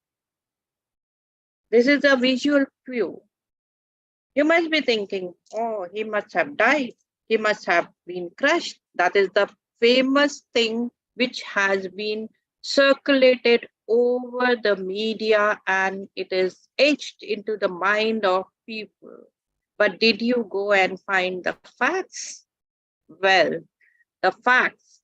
This is a visual cue. You must be thinking, oh, he must have died. he must have been crushed. That is the famous thing which has been circulated over the media and it is etched into the mind of people. But did you go and find the facts? Well, the facts.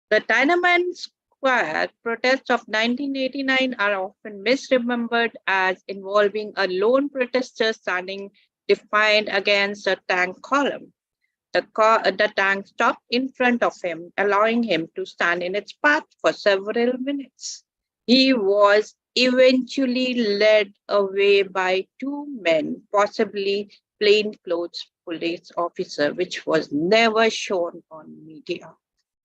The Tiananmen Square protests of 1989 are often misremembered as involving a lone protester standing defiant against a tank column. The tank stopped in front of him, allowing him to stand in its path for several minutes. He was eventually led away by two men, possibly plainclothes police officer, which was never shown on media.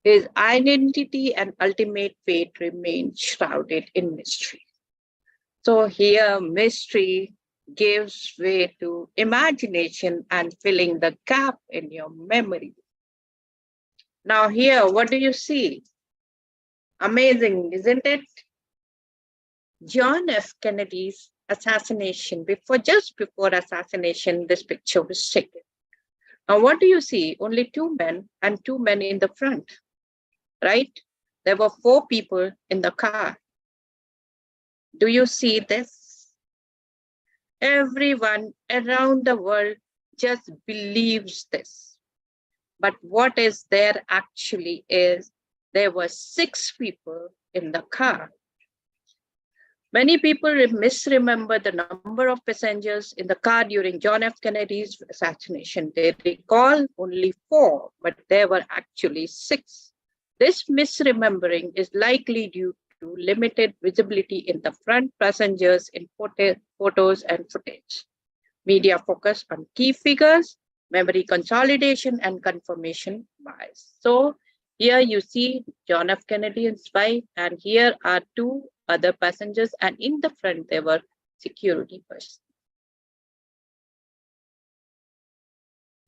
His identity and ultimate fate remained shrouded in mystery. So here, mystery gives way to imagination and filling the gap in your memory. Now here, what do you see? Amazing, isn't it? John F. Kennedy's assassination, just before assassination, this picture was taken. Now what do you see? Only two men and two men in the front, right? There were four people in the car. Do you see this? Everyone around the world just believes this. But what is there actually is there were 6 people in the car. Many people misremember the number of passengers in the car during John F. Kennedy's assassination. They recall only 4, but there were actually 6. This misremembering is likely due to limited visibility in the front passengers in photos and footage. Media focus on key figures, memory consolidation, and confirmation bias. So here you see John F. Kennedy and wife, and here are 2 other passengers, and in the front there were security persons.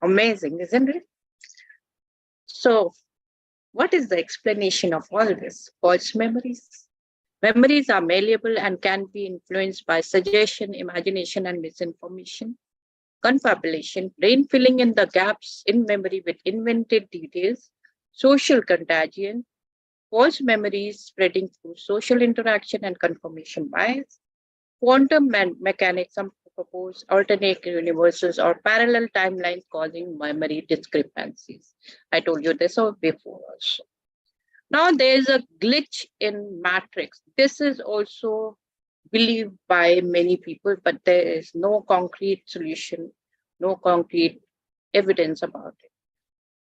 Amazing, isn't it? So what is the explanation of all this? False memories. Memories are malleable and can be influenced by suggestion, imagination, and misinformation. Confabulation, brain filling in the gaps in memory with invented details. Social contagion, false memories spreading through social interaction and confirmation bias. Quantum mechanics, some propose alternate universes or parallel timelines causing memory discrepancies. I told you this before also. Now there is a glitch in matrix. This is also believed by many people, but there is no concrete solution, no concrete evidence about it.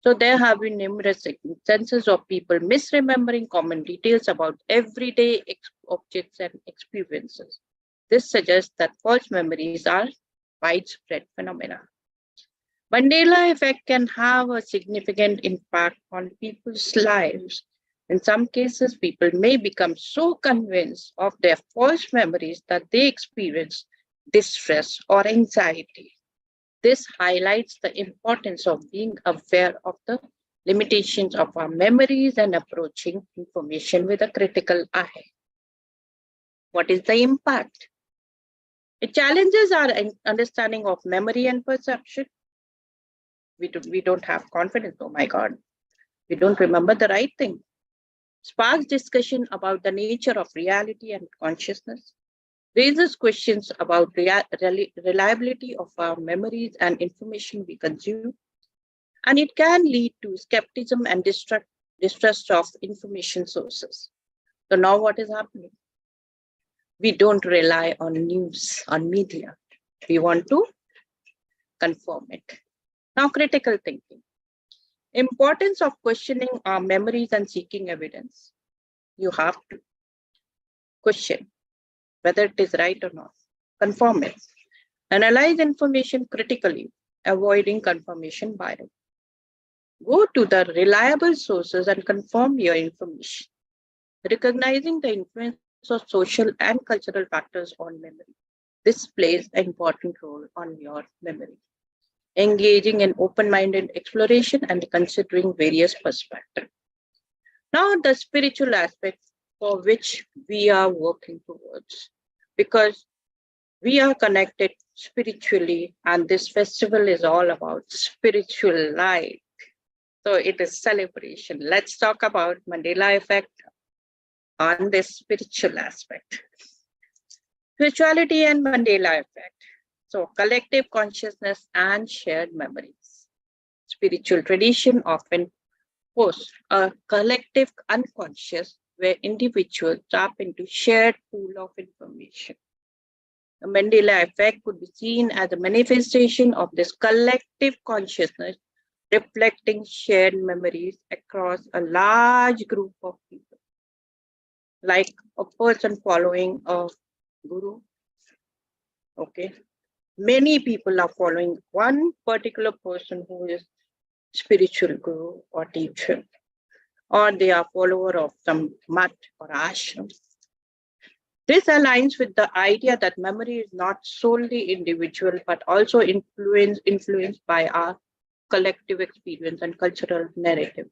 So there have been numerous instances of people misremembering common details about everyday objects and experiences. This suggests that false memories are widespread phenomena. Mandela effect can have a significant impact on people's lives. In some cases, people may become so convinced of their false memories that they experience distress or anxiety. This highlights the importance of being aware of the limitations of our memories and approaching information with a critical eye. What is the impact? It challenges our understanding of memory and perception. We don't have confidence. Oh my God, we don't remember the right thing. Sparks discussion about the nature of reality and consciousness. Raises questions about reliability of our memories and information we consume. And it can lead to skepticism and distrust of information sources. So now what is happening? We don't rely on news, on media. We want to confirm it. Now, critical thinking. Importance of questioning our memories and seeking evidence. You have to question whether it is right or not. Confirm it. Analyze information critically, avoiding confirmation bias. Go to the reliable sources and confirm your information. Recognizing the influence of social and cultural factors on memory. This plays an important role on your memory. Engaging in open-minded exploration and considering various perspectives. Now, the spiritual aspects for which we are working towards, because we are connected spiritually, and this festival is all about spiritual life. So it is celebration. Let's talk about Mandela effect on this spiritual aspect. Spirituality and Mandela effect. So collective consciousness and shared memories. Spiritual tradition often hosts a collective unconscious where individuals tap into shared pool of information. The Mandela effect could be seen as a manifestation of this collective consciousness reflecting shared memories across a large group of people. Like a person following a guru. Okay. Many people are following one particular person who is spiritual guru or teacher, or they are follower of some mat or ashram. This aligns with the idea that memory is not solely individual, but also influenced by our collective experience and cultural narrative.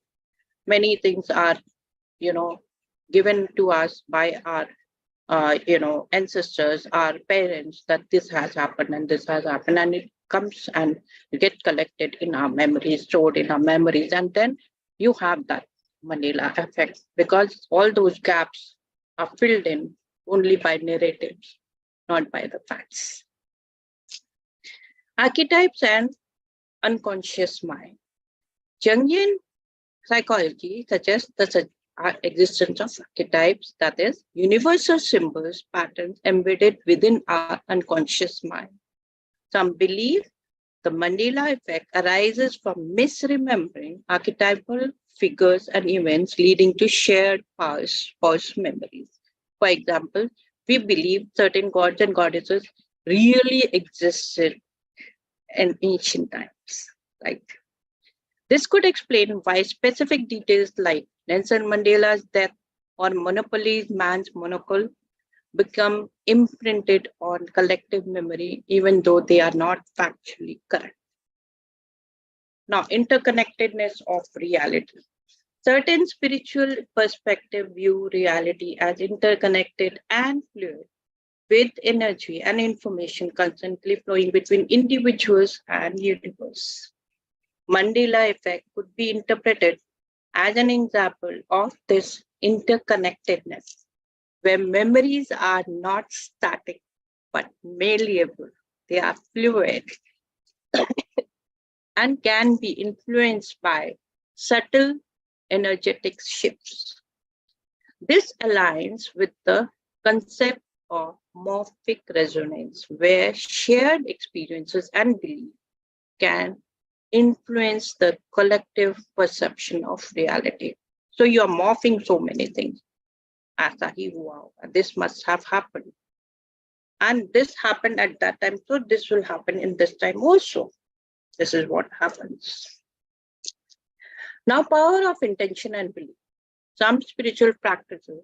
Many things are, given to us by our, ancestors, our parents, that this has happened and this has happened, and it comes and get collected in our memories, stored in our memories, and then you have that Mandela effect because all those gaps are filled in only by narratives, not by the facts. Archetypes and unconscious mind. Jungian psychology suggests the existence of archetypes, that is, universal symbols, patterns embedded within our unconscious mind. Some believe the Mandela effect arises from misremembering archetypal figures and events leading to shared false memories. For example, we believe certain gods and goddesses really existed in ancient times, right? This could explain why specific details like Nelson Mandela's death or Monopoly's man's monocle become imprinted on collective memory, even though they are not factually correct. Now, interconnectedness of reality. Certain spiritual perspectives view reality as interconnected and fluid, with energy and information constantly flowing between individuals and universe. Mandela effect could be interpreted as an example of this interconnectedness, where memories are not static but malleable. They are fluid and can be influenced by subtle energetic shifts. This aligns with the concept of morphic resonance, where shared experiences and beliefs can influence the collective perception of reality. So you're morphing so many things. Wow, this must have happened. And this happened at that time, so this will happen in this time also. This is what happens. Now, power of intention and belief. Some spiritual practices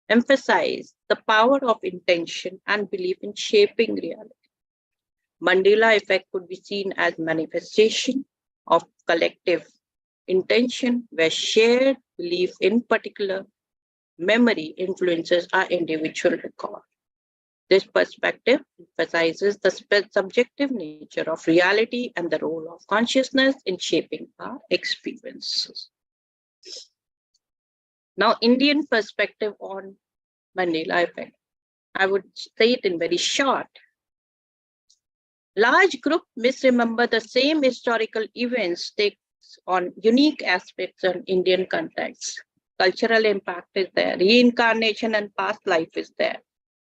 emphasize the power of intention and belief in shaping reality. Mandela effect could be seen as manifestation of collective intention, where shared belief in particular memory influences our individual record. This perspective emphasizes the subjective nature of reality and the role of consciousness in shaping our experiences. Now, Indian perspective on Mandela effect. I would say it in very short. Large group misremember the same historical events, takes on unique aspects in Indian context. Cultural impact is there, reincarnation and past life is there,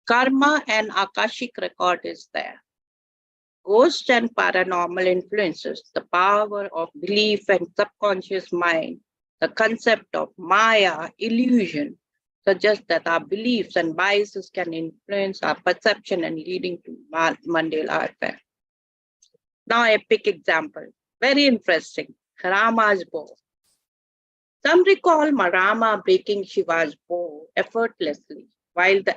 karma and akashic record is there. Ghost and paranormal influences, the power of belief and subconscious mind, the concept of Maya, illusion, suggests that our beliefs and biases can influence our perception and leading to Mandela effect. Now a pick example, very interesting, Rama's bow. Some recall Rama breaking Shiva's bow effortlessly, while the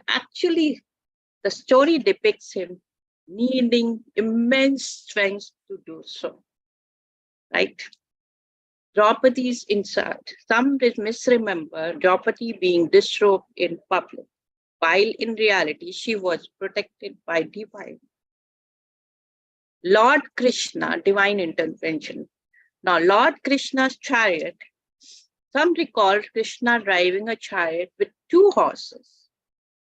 story depicts him needing immense strength to do so, right? Draupadi's insult. Some misremember Draupadi being disrobed in public, while in reality she was protected by divine. Lord Krishna, divine intervention. Now, Lord Krishna's chariot. Some recall Krishna driving a chariot with 2 horses,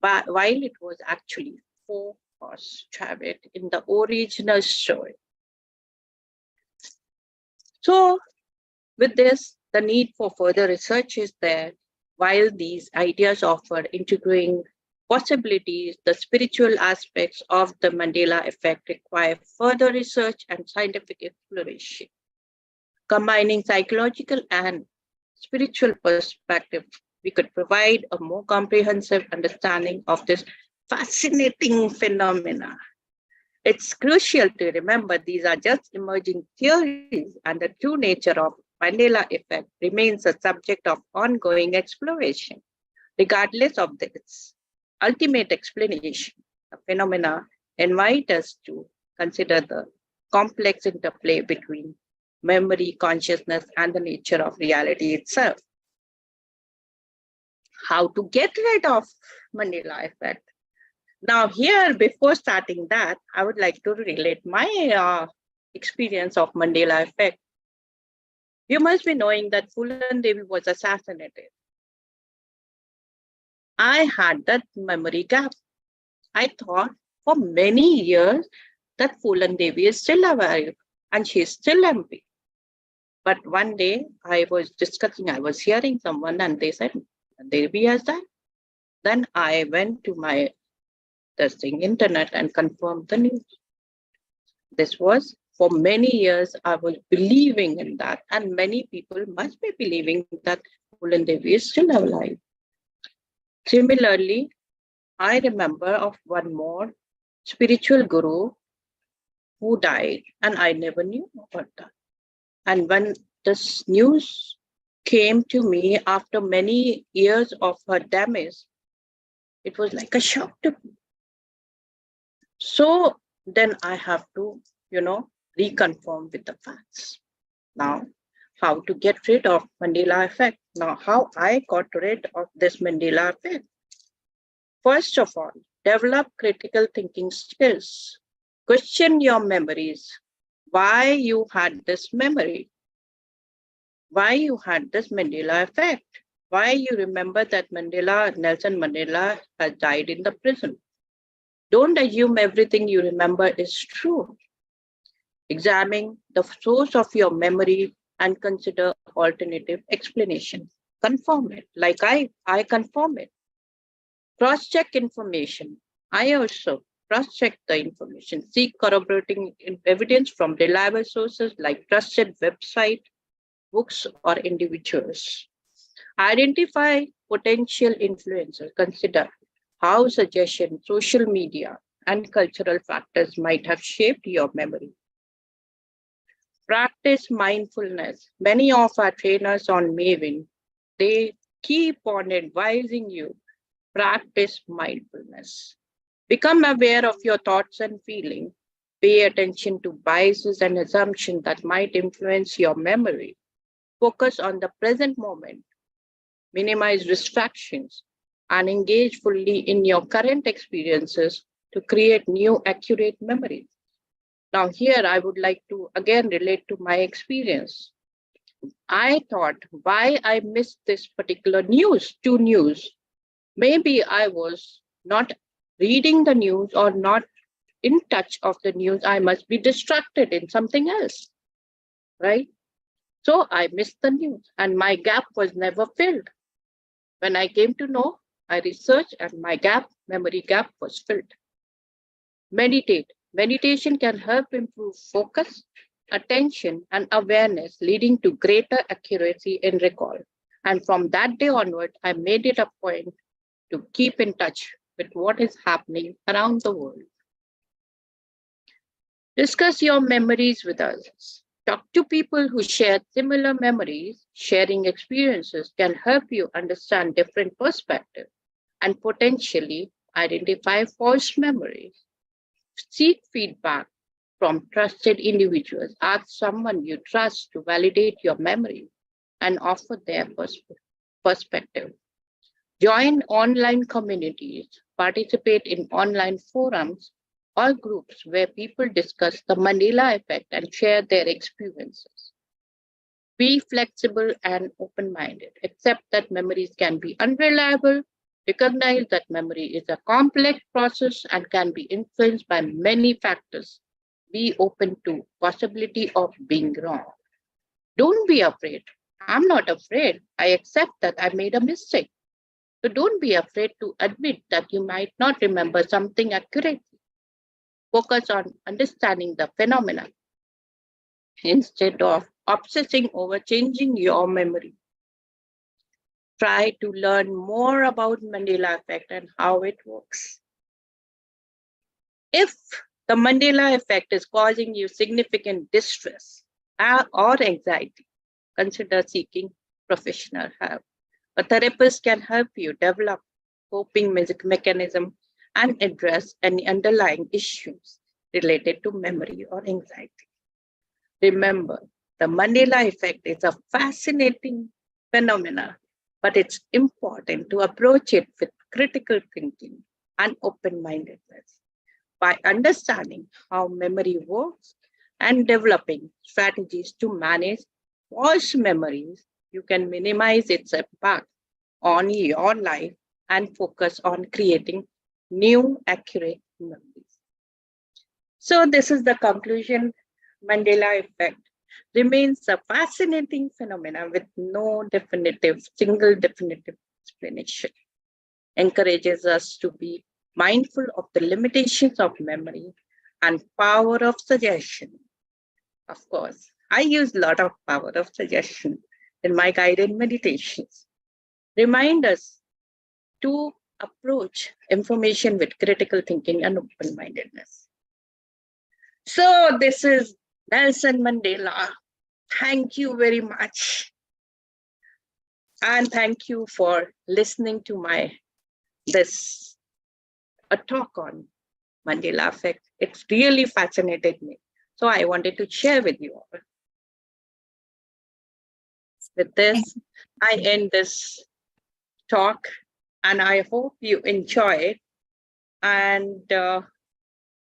while it was actually 4-horse chariot in the original story. So, with this, the need for further research is there. While these ideas offer intriguing possibilities, the spiritual aspects of the Mandela effect require further research and scientific exploration. Combining psychological and spiritual perspective, we could provide a more comprehensive understanding of this fascinating phenomena. It's crucial to remember these are just emerging theories, and the true nature of Mandela effect remains a subject of ongoing exploration. Regardless of its ultimate explanation, the phenomena invite us to consider the complex interplay between memory, consciousness, and the nature of reality itself. How to get rid of Mandela effect? Now here, before starting that, I would like to relate my experience of Mandela effect. You must be knowing that Phulan Devi was assassinated. I had that memory gap. I thought for many years that Phulan Devi is still alive and she is still MP. But one day I was hearing someone and they said, Devi has died. Then I went to my internet and confirmed the news. This was for many years, I was believing in that, and many people must be believing that Phulan Devi is still alive. Similarly, I remember of one more spiritual guru who died, and I never knew about that. And when this news came to me after many years of her demise, it was like a shock to me. So then I have to, reconfirm with the facts. Now, how to get rid of Mandela effect? Now, how I got rid of this Mandela effect? First of all, develop critical thinking skills. Question your memories. Why you had this memory? Why you had this Mandela effect? Why you remember that Nelson Mandela has died in the prison? Don't assume everything you remember is true. Examine the source of your memory and consider alternative explanations. Confirm it, like I confirm it. Cross-check information. I also cross-check the information. Seek corroborating evidence from reliable sources like trusted website, books, or individuals. Identify potential influencers. Consider how suggestion, social media, and cultural factors might have shaped your memory. Practice mindfulness. Many of our trainers on Mavin, they keep on advising you, practice mindfulness. Become aware of your thoughts and feelings. Pay attention to biases and assumptions that might influence your memory. Focus on the present moment. Minimize distractions and engage fully in your current experiences to create new accurate memories. Now here I would like to again relate to my experience. I thought why I missed this particular news. Maybe I was not reading the news or not in touch of the news. I must be distracted in something else, right? So I missed the news and my gap was never filled. When I came to know, I researched and my memory gap was filled. Meditate. Meditation can help improve focus, attention, and awareness, leading to greater accuracy in recall. And from that day onward, I made it a point to keep in touch with what is happening around the world. Discuss your memories with others. Talk to people who share similar memories. Sharing experiences can help you understand different perspectives and potentially identify false memories. Seek feedback from trusted individuals. Ask someone you trust to validate your memory and offer their perspective. Join online communities, participate in online forums or groups where people discuss the Mandela effect and share their experiences. Be flexible and open-minded. Accept that memories can be unreliable. Recognize that memory is a complex process and can be influenced by many factors. Be open to possibility of being wrong. Don't be afraid. I'm not afraid. I accept that I made a mistake. So don't be afraid to admit that you might not remember something accurately. Focus on understanding the phenomena instead of obsessing over changing your memory. Try to learn more about Mandela effect and how it works. If the Mandela effect is causing you significant distress or anxiety, consider seeking professional help. A therapist can help you develop coping mechanism and address any underlying issues related to memory or anxiety. Remember, the Mandela effect is a fascinating phenomenon, but it's important to approach it with critical thinking and open-mindedness. By understanding how memory works and developing strategies to manage false memories, you can minimize its impact on your life and focus on creating new, accurate memories. So this is the conclusion. Mandela effect remains a fascinating phenomenon with no single definitive explanation. Encourages us to be mindful of the limitations of memory and power of suggestion. Of course, I use a lot of power of suggestion in my guided meditations. Remind us to approach information with critical thinking and open-mindedness. So this is Nelson Mandela. Thank you very much. And thank you for listening to a talk on Mandela effect. It really fascinated me. So I wanted to share with you all. With this, I end this talk and I hope you enjoy it. And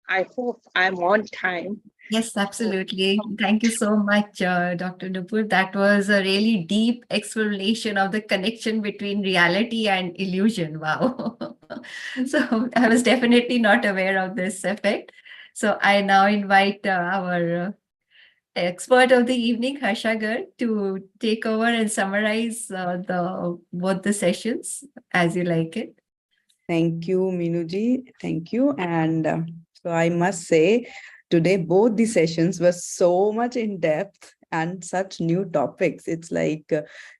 I hope I'm on time. Yes, absolutely. Thank you so much, Dr. Nupur. That was a really deep exploration of the connection between reality and illusion. Wow. So I was definitely not aware of this effect. So I now invite our expert of the evening, Harsha Garg, to take over and summarize both the sessions as you like it. Thank you, Minuji. Thank you. And so I must say, today both the sessions were so much in depth and such new topics. It's like,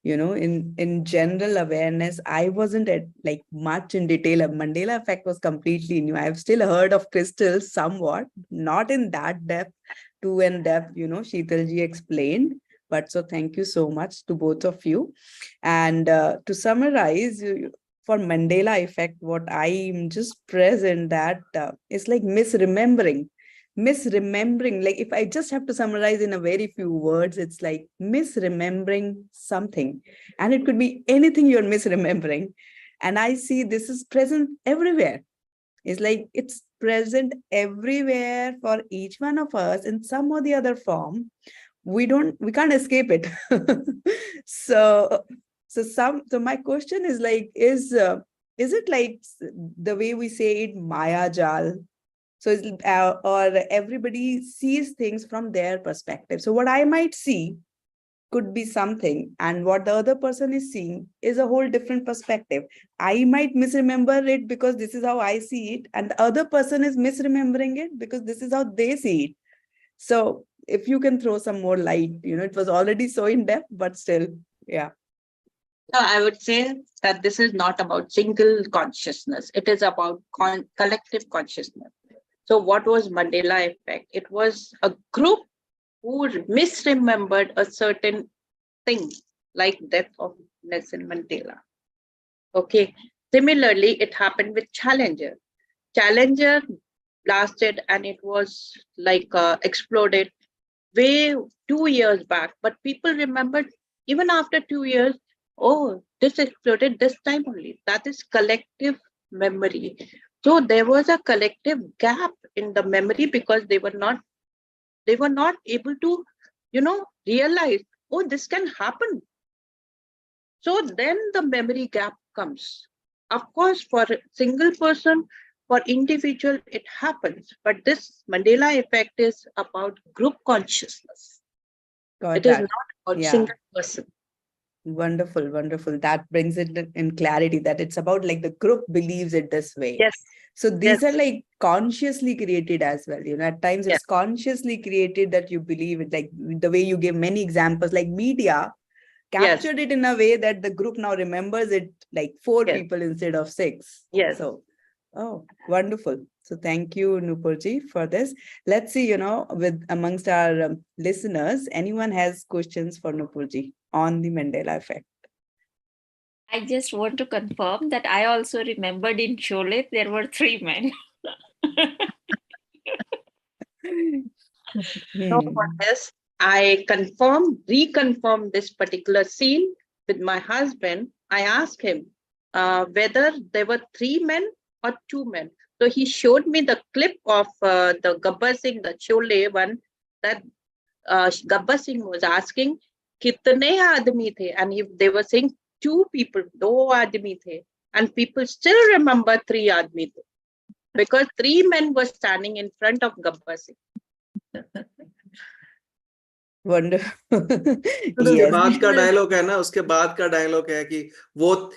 in general awareness, I wasn't at like much in detail. Mandela effect was completely new. I've still heard of crystals somewhat, not in that depth, too in depth, Sheetalji explained. But so thank you so much to both of you. And to summarize, for Mandela effect, what I'm just present that it's like misremembering. Like if I just have to summarize in a very few words, it's like misremembering something. And it could be anything you're misremembering. And I see this is present everywhere. It's like it's present everywhere for each one of us in some or the other form. We can't escape it. So my question is like, is it like the way we say it, Maya Jal? So or everybody sees things from their perspective. So what I might see could be something, and what the other person is seeing is a whole different perspective. I might misremember it because this is how I see it, and the other person is misremembering it because this is how they see it. So if you can throw some more light, it was already so in depth, but still, yeah. So I would say that this is not about single consciousness. It is about collective consciousness. So what was Mandela effect? It was a group who misremembered a certain thing, like death of Nelson Mandela. Okay. Similarly, it happened with Challenger. Challenger blasted and it was like exploded way 2 years back. But people remembered even after 2 years, oh, this exploded this time only. That is collective memory. So there was a collective gap in the memory because they were not able to, realize oh, this can happen. So then the memory gap comes. Of course, for a single person, for individual, it happens. But this Mandela effect is about group consciousness. Got It is that. not about Yeah. single person. Wonderful, wonderful. That brings it in clarity that it's about like the group believes it this way. Yes. So these Yes. are like consciously created as well. At times Yes. it's consciously created that you believe it, like the way you gave many examples, like media captured it in a way that the group now remembers it like 4 Yes. people instead of 6. Yes. So, oh, wonderful. So thank you, Nupurji, for this. Let's see, with amongst our listeners, anyone has questions for Nupurji on the Mandela effect? I just want to confirm that I also remembered in Sholay there were 3 men. No, for this, I reconfirm this particular scene with my husband. I asked him whether there were 3 men or 2 men. So he showed me the clip of the Gabbar Singh, the Chole one, that Gabbar Singh was asking, kitne aadmi the? And they were saying 2 people, do aadmi the. And people still remember 3 aadmi the. Because 3 men were standing in front of Gabbar Singh. Wonderful. उसके Yes. बाद का dialogue है ना, उसके बाद का dialogue है कि वो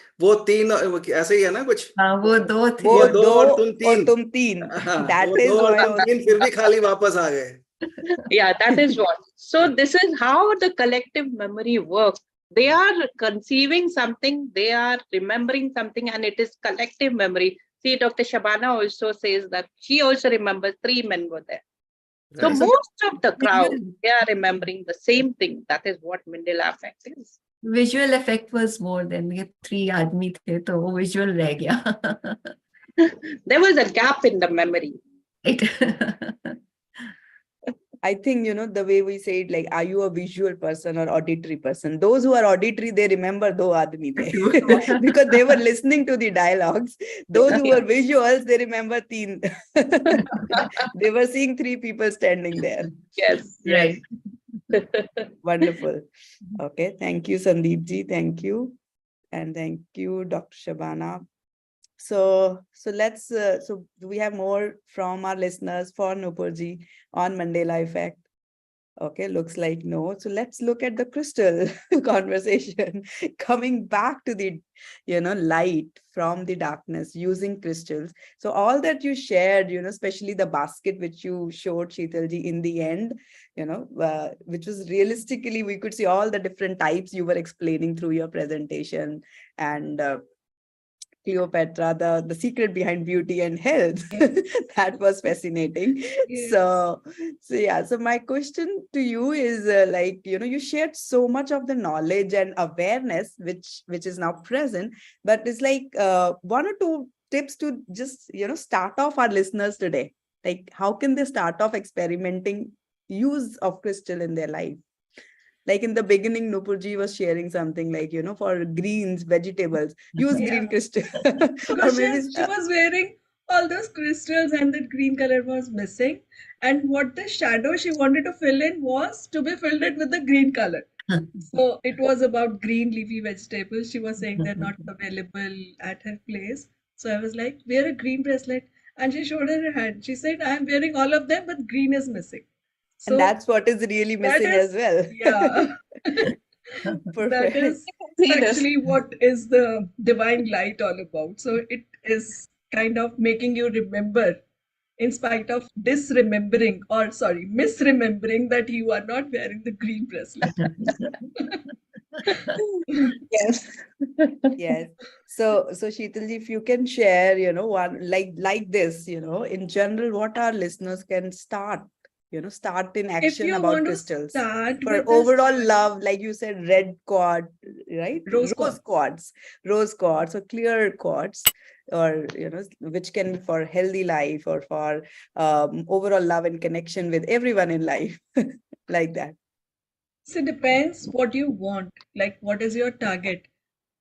3 ऐसे ही है ना कुछ, हाँ, वो 2 थे। वो 2 और तुम 3 हाँ, वो that 2 is और why तुम 3 फिर भी खाली वापस आ गए. Yeah, that is what. So this is how the collective memory works. They are conceiving something, they are remembering something, and it is collective memory. See, Dr. Shabana also says that she also remembers 3 men were there. So Right. most of the crowd, they are remembering the same thing. That is what Mandela effect is. Visual effect was more than ये 3 आदमी थे तो वो visual रह गया. There was a gap in the memory. It I think, the way we say it, like, are you a visual person or auditory person? Those who are auditory, they remember do aadmi the because they were listening to the dialogues. Those who were visuals, they remember teen. They were seeing 3 people standing there. Yes, yes. Wonderful. Okay. Thank you, Sandeep ji. Thank you. And thank you, Dr. Shabana. So let's, so do we have more from our listeners for Nupurji on Mandela effect? Okay, looks like no. So let's look at the crystal conversation, coming back to the, light from the darkness using crystals. So all that you shared, especially the basket which you showed, Sheetalji, in the end, which was realistically, we could see all the different types you were explaining through your presentation, and Cleopatra, the secret behind beauty and health. That was fascinating. Yes. So yeah, so my question to you is you shared so much of the knowledge and awareness which is now present, but it's like 1 or 2 tips to just start off our listeners today. Like, how can they start off experimenting use of crystal in their life? Like in the beginning, Nupurji was sharing something like, for greens, vegetables, use green crystal. Or Because maybe she was wearing all those crystals and that green color was missing. And what the shadow she wanted to fill in was to be filled in with the green color. So it was about green leafy vegetables. She was saying they're not available at her place. So I was like, wear a green bracelet. And she showed her hand. She said, I'm wearing all of them, but green is missing. So and that's what is really missing as well. Yeah. That is actually what is the divine light all about. So it is kind of making you remember in spite of misremembering that you are not wearing the green bracelet. Yes. Yes. So Sheetalji, if you can share, one like this, in general, what our listeners can start in action you about want to crystals start for with this- overall love, like you said, red quartz, right? Rose quartz, or clear quartz, or which can be for healthy life or for overall love and connection with everyone in life, like that. So it depends what you want, like what is your target.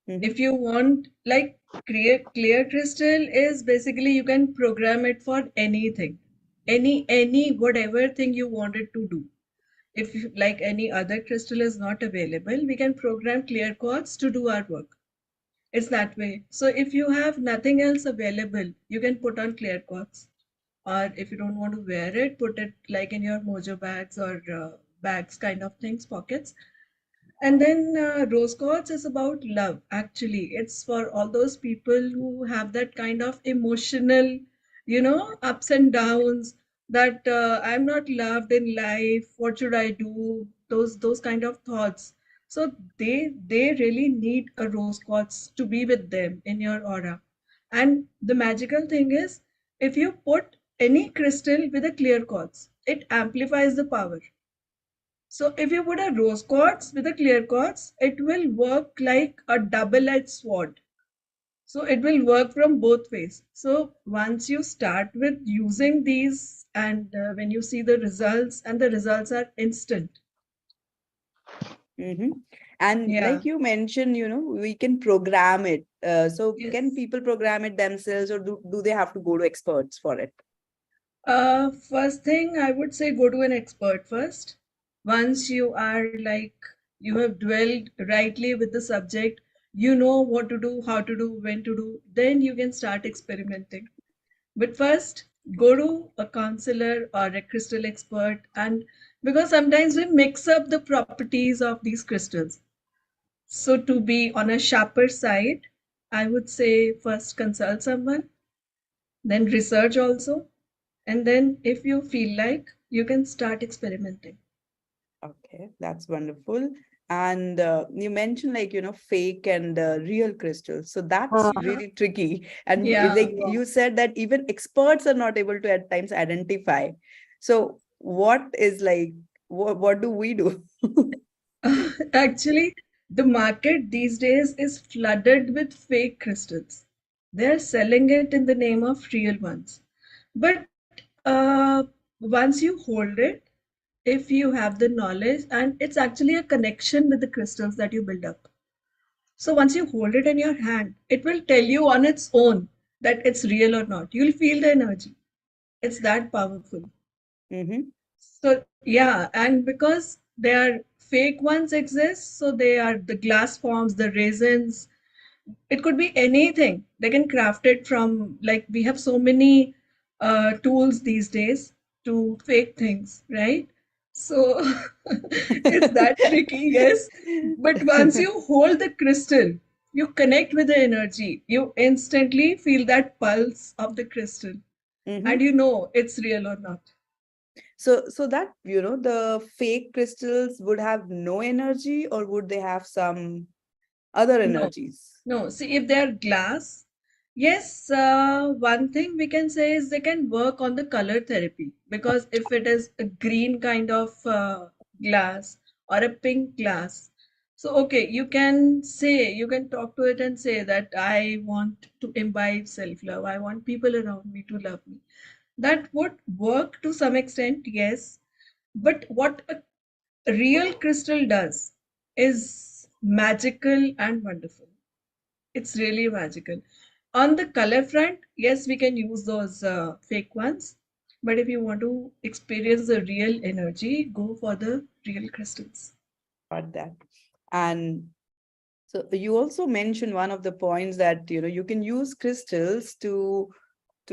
Mhm. If you want, like clear crystal is basically you can program it for anything, any whatever thing you wanted to do. if like any other crystal is not available, we can program clear quartz to do our work. It's that way. So if you have nothing else available, you can put on clear quartz. Or if you don't want to wear it, put it like in your mojo bags or bags kind of things, pockets. And then rose quartz is about love, actually. It's for all those people who have that kind of emotional, ups and downs, that I'm not loved in life. What should I do? Those kind of thoughts. So they really need a rose quartz to be with them in your aura. And the magical thing is, if you put any crystal with a clear quartz, it amplifies the power. So if you put a rose quartz with a clear quartz, it will work like a double-edged sword. So it will work from both ways. So once you start with using these, and when you see the results, and the results are instant. Mm-hmm. And Yeah. like you mentioned, we can program it. So Yes. can people program it themselves, or do they have to go to experts for it? First thing I would say, go to an expert first. Once you are like, you have dwelled rightly with the subject, you know what to do, how to do, when to do, then you can start experimenting. But first, go to a counselor or a crystal expert, and because sometimes we mix up the properties of these crystals. So to be on a sharper side, I would say first consult someone, then research also, and then if you feel like, you can start experimenting. Okay, that's wonderful. And you mentioned like, fake and real crystals. So that's really tricky. And Yeah. like you said that even experts are not able to at times identify. So what is like, what do we do? Actually, the market these days is flooded with fake crystals. They're selling it in the name of real ones. But once you hold it, if you have the knowledge, and it's actually a connection with the crystals that you build up. So once you hold it in your hand, it will tell you on its own that it's real or not. You'll feel the energy. It's that powerful. Mm-hmm. So yeah, and because they are fake ones exist, so they are the glass forms, the resins. It could be anything. They can craft it from, like, we have so many tools these days to fake things, right? So it's that tricky, yes. But once you hold the crystal, you connect with the energy. You instantly feel that pulse of the crystal, Mm-hmm. and you know it's real or not. So that, the fake crystals would have no energy, or would they have some other No, energies? no. See, if they're glass, yes, one thing we can say is they can work on the color therapy, because if it is a green kind of glass or a pink glass, so okay, you can talk to it and say that I want to imbibe self-love. I want people around me to love me. That would work to some extent, yes. But what a real crystal does is magical and wonderful. It's really magical. On the color front, yes, we can use those fake ones. But if you want to experience the real energy, go for the real crystals. Got that. And so you also mentioned one of the points that, you can use crystals to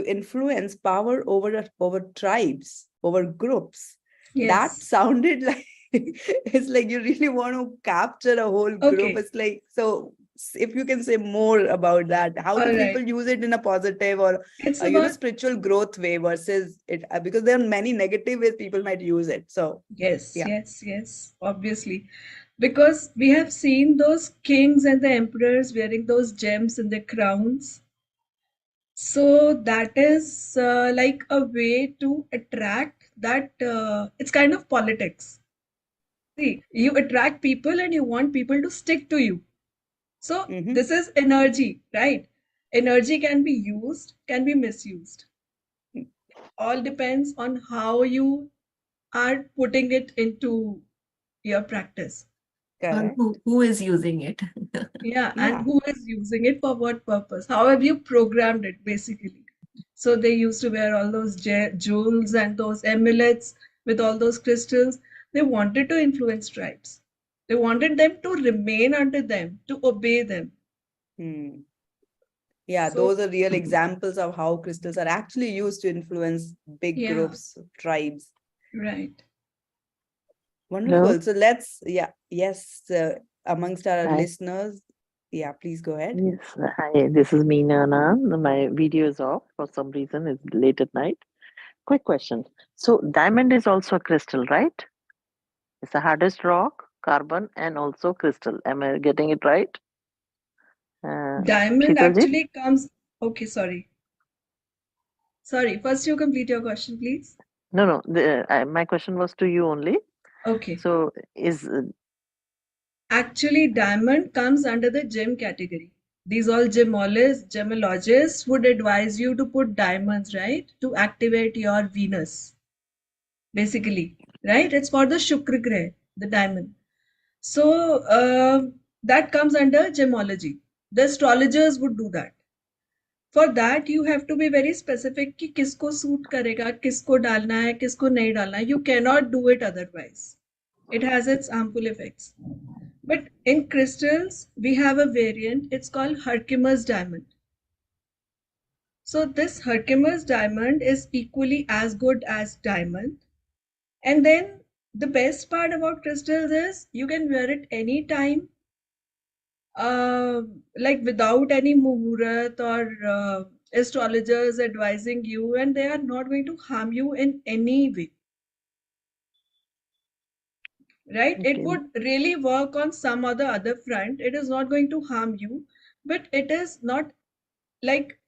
influence power over tribes, over groups. That Yes. sounded like it's like you really want to capture a whole group. Okay. It's like, so if you can say more about that, how All do right. people use it in a positive or It's about, spiritual growth way versus it, because there are many negative ways people might use it. So yes, yeah. yes, obviously. Because we have seen those kings and the emperors wearing those gems in their crowns. So that is like a way to attract that. It's kind of politics. See, you attract people and you want people to stick to you. So Mm-hmm. this is energy, right? Energy can be used, can be misused. All depends on how you are putting it into your practice. On Correct. who is using it. Yeah, and Yeah. who is using it for what purpose? How have you programmed it, basically? So they used to wear all those jewels and those amulets with all those crystals. They wanted to influence tribes. They wanted them to remain under them, to obey them. Yeah, So, those are real examples of how crystals are actually used to influence big yeah, groups, tribes. right. Wonderful. So let's, yes, amongst our Hi. listeners, please go ahead. Yes, hi, this is Meena Anand. My video is off for some reason. It's late at night. Quick question. So diamond is also a crystal, right? It's the hardest rock, carbon, and also crystal. Am I getting it right? Diamond Sheetalji? actually comes. Okay, sorry. Sorry, first you complete your question, please. No. My question was to you only. Okay. So is Actually, diamond comes under the gem category. These all gemologists would advise you to put diamonds, right? To activate your Venus, basically, right? It's for the Shukra Grah, the diamond. So that comes under gemology. The astrologers would do that. For that, you have to be very specific कि किसको suit करेगा, किसको डालना है, किसको नहीं डालना है. You cannot do it otherwise. It has its harmful effects. But in crystals, we have a variant. It's called Herkimer's diamond. So this Herkimer's diamond is equally as good as diamond. And then the best part about crystals is you can wear it anytime, like without any muhurat or astrologers advising you, and they are not going to harm you in any way. Right? It okay. would really work on some other front. It is not going to harm you, but it is not like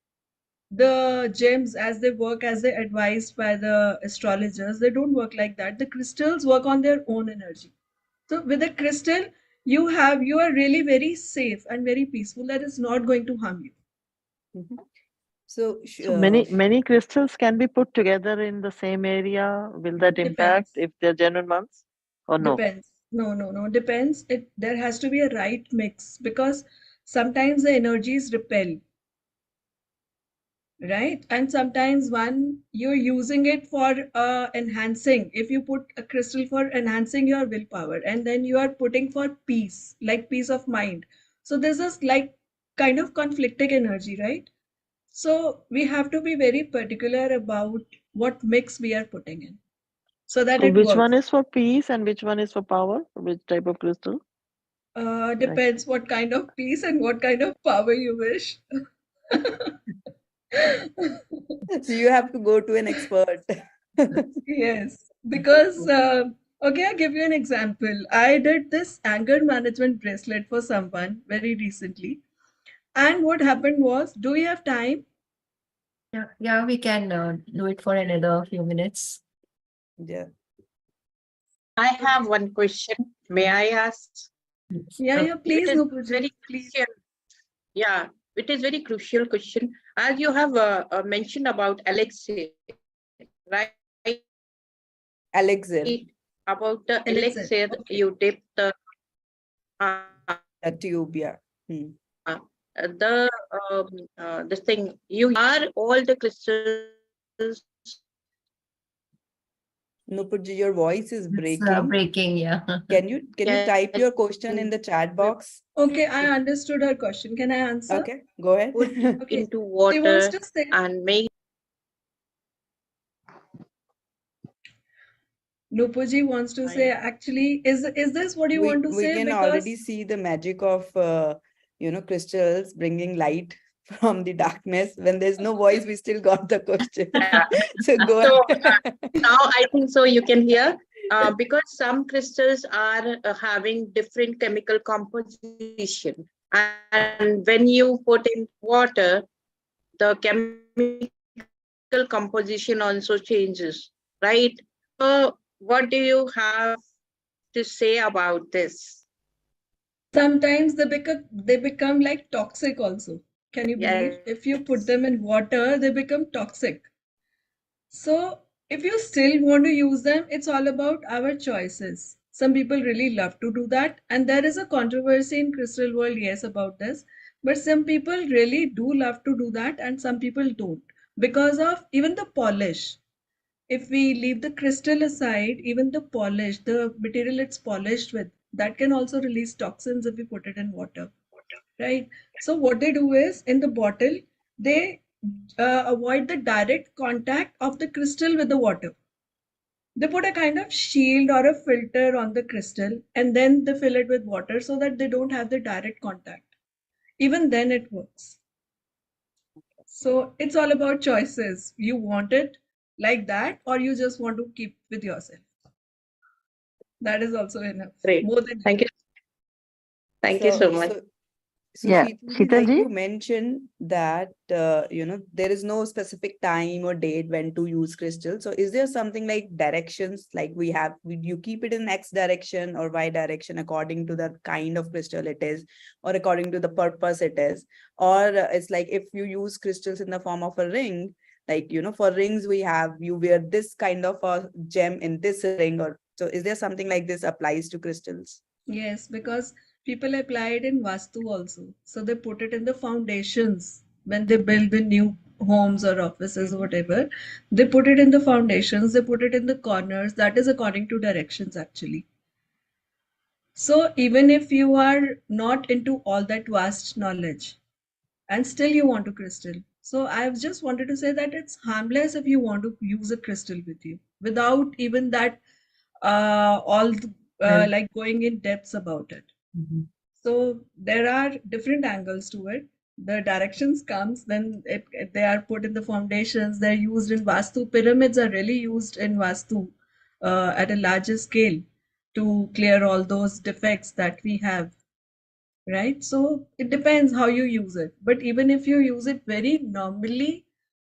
the gems as they work as they advised by the astrologers. They don't work like that. The crystals work on their own energy. So with a crystal, you are really very safe and very peaceful. That is not going to harm you. So, So many crystals can be put together in the same area. Will that impact Depends. if they're genuine ones or no? Depends. No. Depends. There has to be a right mix because sometimes the energies repel, right? And sometimes you're using it for enhancing. If you put a crystal for enhancing your willpower, and then you are putting for peace, like peace of mind. So this is like kind of conflicting energy, right? So we have to be very particular about what mix we are putting in so that So it which one works. is for peace and which one is for power? Which type of crystal? Depends what kind of peace and what kind of power you wish. So you have to go to an expert. Yes, because okay, I'll give you an example. I did this anger management bracelet for someone very recently, and what happened was, do you have time? Yeah, we can do it for another few minutes. Yeah. I have one question. May I ask? Yeah, please, It is Nupurji, very please. crucial. Yeah, it is very crucial question. As you have mentioned about elixir, right? Elixir. About the Elixir, elixir, okay. you dip the A tube, yeah. this thing. You are all the crystals. Nupurji, your voice is It's breaking. breaking, yeah. Can you type your question in the chat box? Okay, I understood her question. Can I answer? Okay, go ahead. Put Okay, into she wants water to say, and make. Nupurji wants to say, actually, is this what you want to We say? can Because already see the magic of crystals bringing light from the darkness. When there's no voice, we still got the question. So go ahead. Now I think so you can hear because some crystals are having different chemical composition, and when you put in water, the chemical composition also changes, right? So what do you have to say about this? sometimes they become like toxic also. Can you believe? If you put them in water, they become toxic. So if you still want to use them, it's all about our choices. Some people really love to do that, and there is a controversy in crystal world, yes, about this. But some people really do love to do that, and some people don't because of even the polish. if we leave the crystal aside, even the polish, the material it's polished with, that can also release toxins if we put it in water, right? So what they do is in the bottle, they avoid the direct contact of the crystal with the water. They put a kind of shield or a filter on the crystal and then they fill it with water so that they don't have the direct contact. Even then it works. So it's all about choices. You want it like that, or you just want to keep with yourself. That is also enough. Great. More than Thank you. enough. Thank you so much. So Yeah, Sheetalji, like Sheetalji? you mentioned that there is no specific time or date when to use crystal. So is there something like directions, like you keep it in X direction or Y direction according to the kind of crystal it is, or according to the purpose it is, or it's like if you use crystals in the form of a ring, like for rings you wear this kind of a gem in this ring, or so is there something like this applies to crystals? Yes, because people apply it in Vastu also. So they put it in the foundations when they build the new homes or offices or whatever. They put it in the foundations, they put it in the corners. That is according to directions actually. So even if you are not into all that vast knowledge and still you want to crystal. So I've just wanted to say that it's harmless if you want to use a crystal with you without even that like going in depths about it. So there are different angles to it. The directions comes when they are put in the foundations. They're used in Vastu. Pyramids are really used in Vastu at a larger scale to clear all those defects that we have, right? So it depends how you use it. But even if you use it very normally,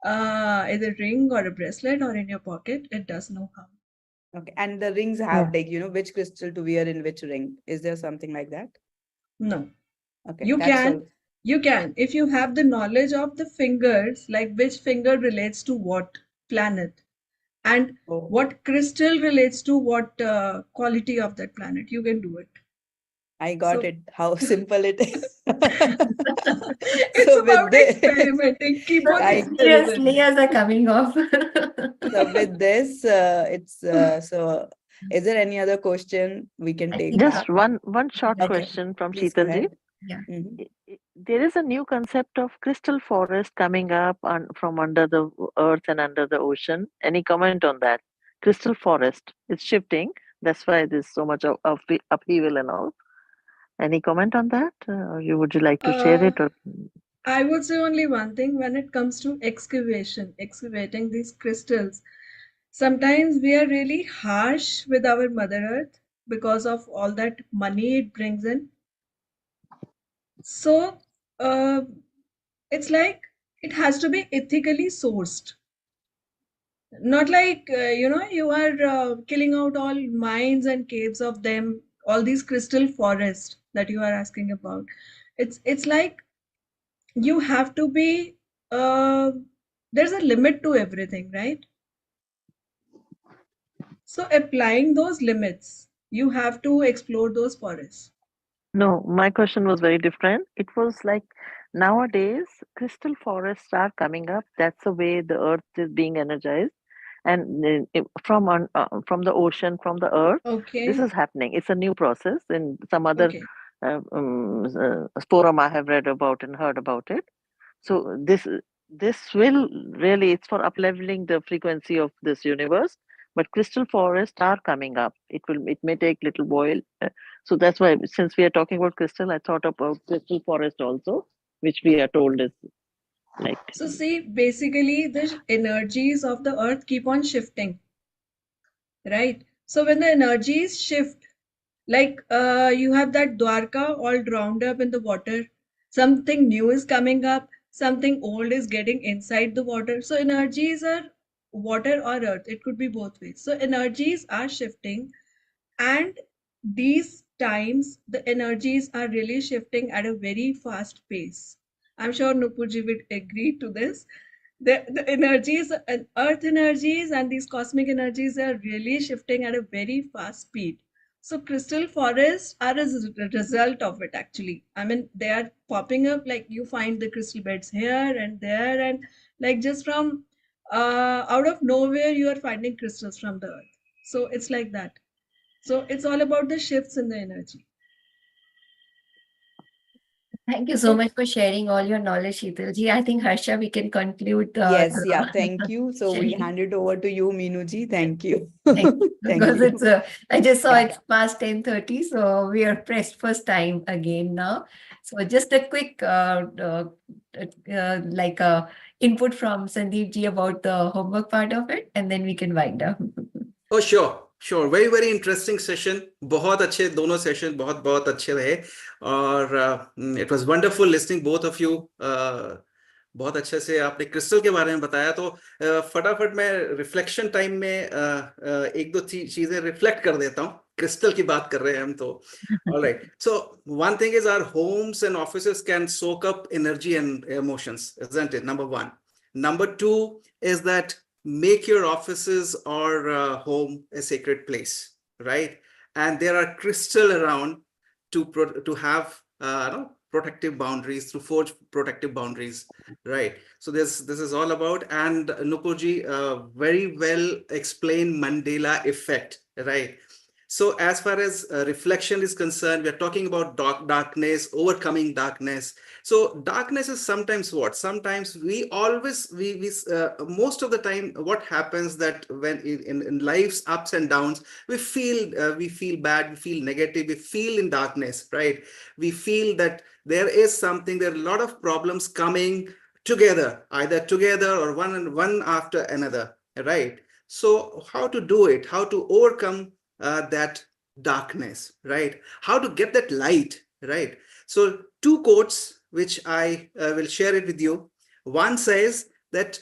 either ring or a bracelet or in your pocket, it does no harm. Okay, and the rings have like which crystal to wear in which ring? Is there something like that? No. Okay, You that's can, all. you can, if you have the knowledge of the fingers, like which finger relates to what planet and what crystal relates to what quality of that planet, you can do it. I got it. How simple it is. It's So with about this, experimenting. Keep on I Serious experiment. layers are coming off. so with this, so. Is there any other question we can I take think back? Just one short okay. question from Please go Sheetalji. ahead. Yeah. There is a new concept of crystal forest coming up from under the earth and under the ocean. Any comment on that? Crystal forest is shifting. That's why there's so much of upheaval and all. Any comment on that? Would you like to share Uh, it? Or I would say only one thing when it comes to excavating these crystals. Sometimes we are really harsh with our Mother Earth because of all that money it brings in. So uh, it's like it has to be ethically sourced. Not like, you are killing out all mines and caves of them, all these crystal forests that you are asking about. It's like you have to be, uh, there's a limit to everything, right? So applying those limits, you have to explore those forests. no, my question was very different. It was like nowadays crystal forests are coming up. That's the way the earth is being energized, and from the ocean, from the earth, this Okay, is happening. It's a new process. In some other okay. forum I have read about and heard about it. So this will really, it's for upleveling the frequency of this universe. But crystal forests are coming up. It may take little while. So that's why, since we are talking about crystal, I thought about crystal forest also, which we are told is like. So see, basically the energies of the earth keep on shifting, right? So when the energies shift, like you have that Dwarka all drowned up in the water, something new is coming up, something old is getting inside the water. So energies are water or earth, it could be both ways. So energies are shifting, and these times the energies are really shifting at a very fast pace. I'm sure Nupurji would agree to this. The energies and earth energies and these cosmic energies are really shifting at a very fast speed. So crystal forests are a result of it actually. I mean, they are popping up, like you find the crystal beds here and there, and like just from out of nowhere you are finding crystals from the earth. So it's like that. So it's all about the shifts in the energy. Thank you so much for sharing all your knowledge, Sheetalji. I think, Harsha, we can conclude Yes, the yeah, thank you. So we sharing. hand it over to you, Minuji. Thank you. Thank you. Thank Because you. it's I just saw Yeah. it's past 10:30, so we are pressed first time again now. So just a quick like input from Sandeep ji about the homework part of it, and then we can wind up. Oh, sure. Very, very interesting session. बहुत अच्छे दोनों session बहुत बहुत अच्छे रहे और it was wonderful listening both of you. बहुत अच्छे से आपने क्रिस्टल के बारे में बताया तो फटाफट मैं रिफ्लेक्शन टाइम में एक दो चीजें रिफ्लेक्ट कर देता हूँ. क्रिस्टल की बात कर रहे हैं हम तो. All right. So one thing is our homes and offices can soak up energy and emotions, isn't it? Number one. Number two is that make your offices or home a sacred place, right? And there are crystal around to have protective boundaries, to forge protective boundaries, right? So this is all about, and Nupurji very well explained Mandela effect, right? So as far as reflection is concerned, we are talking about darkness, overcoming darkness. So darkness is sometimes what? Sometimes we most of the time what happens that when in life's ups and downs, we feel bad, we feel negative, we feel in darkness, right? We feel that there is something, there are a lot of problems coming together, either together or one after another, right? So how to do it? How to overcome that darkness, right? How to get that light, right? So two quotes which I will share it with you. One says that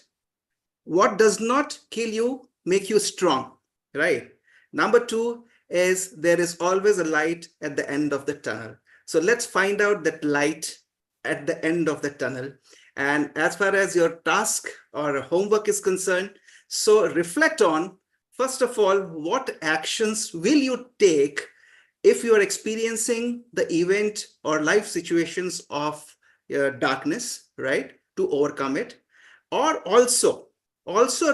what does not kill you make you strong, right? Number two is there is always a light at the end of the tunnel. So let's find out that light at the end of the tunnel. And as far as your task or homework is concerned, so reflect on, first of all, what actions will you take if you are experiencing the event or life situations of darkness, right, to overcome it. Or also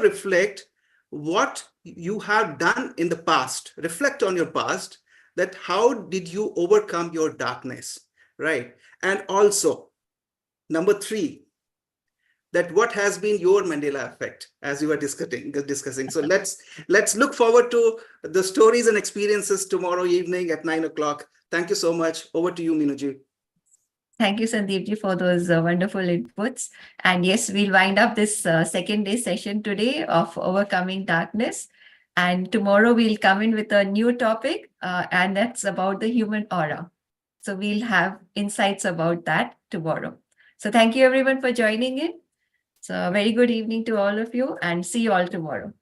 reflect what you have done in the past. Reflect on your past, that how did you overcome your darkness, right? And also, number three, that what has been your Mandela effect, as you were discussing. So let's look forward to the stories and experiences tomorrow evening at 9 o'clock. Thank you so much. Over to you, Minuji. Thank you, Sandeepji, for those wonderful inputs. And yes, we'll wind up this second day session today of overcoming darkness. And tomorrow we'll come in with a new topic, and that's about the human aura. So we'll have insights about that tomorrow. So thank you everyone for joining in. So a very good evening to all of you, and see you all tomorrow.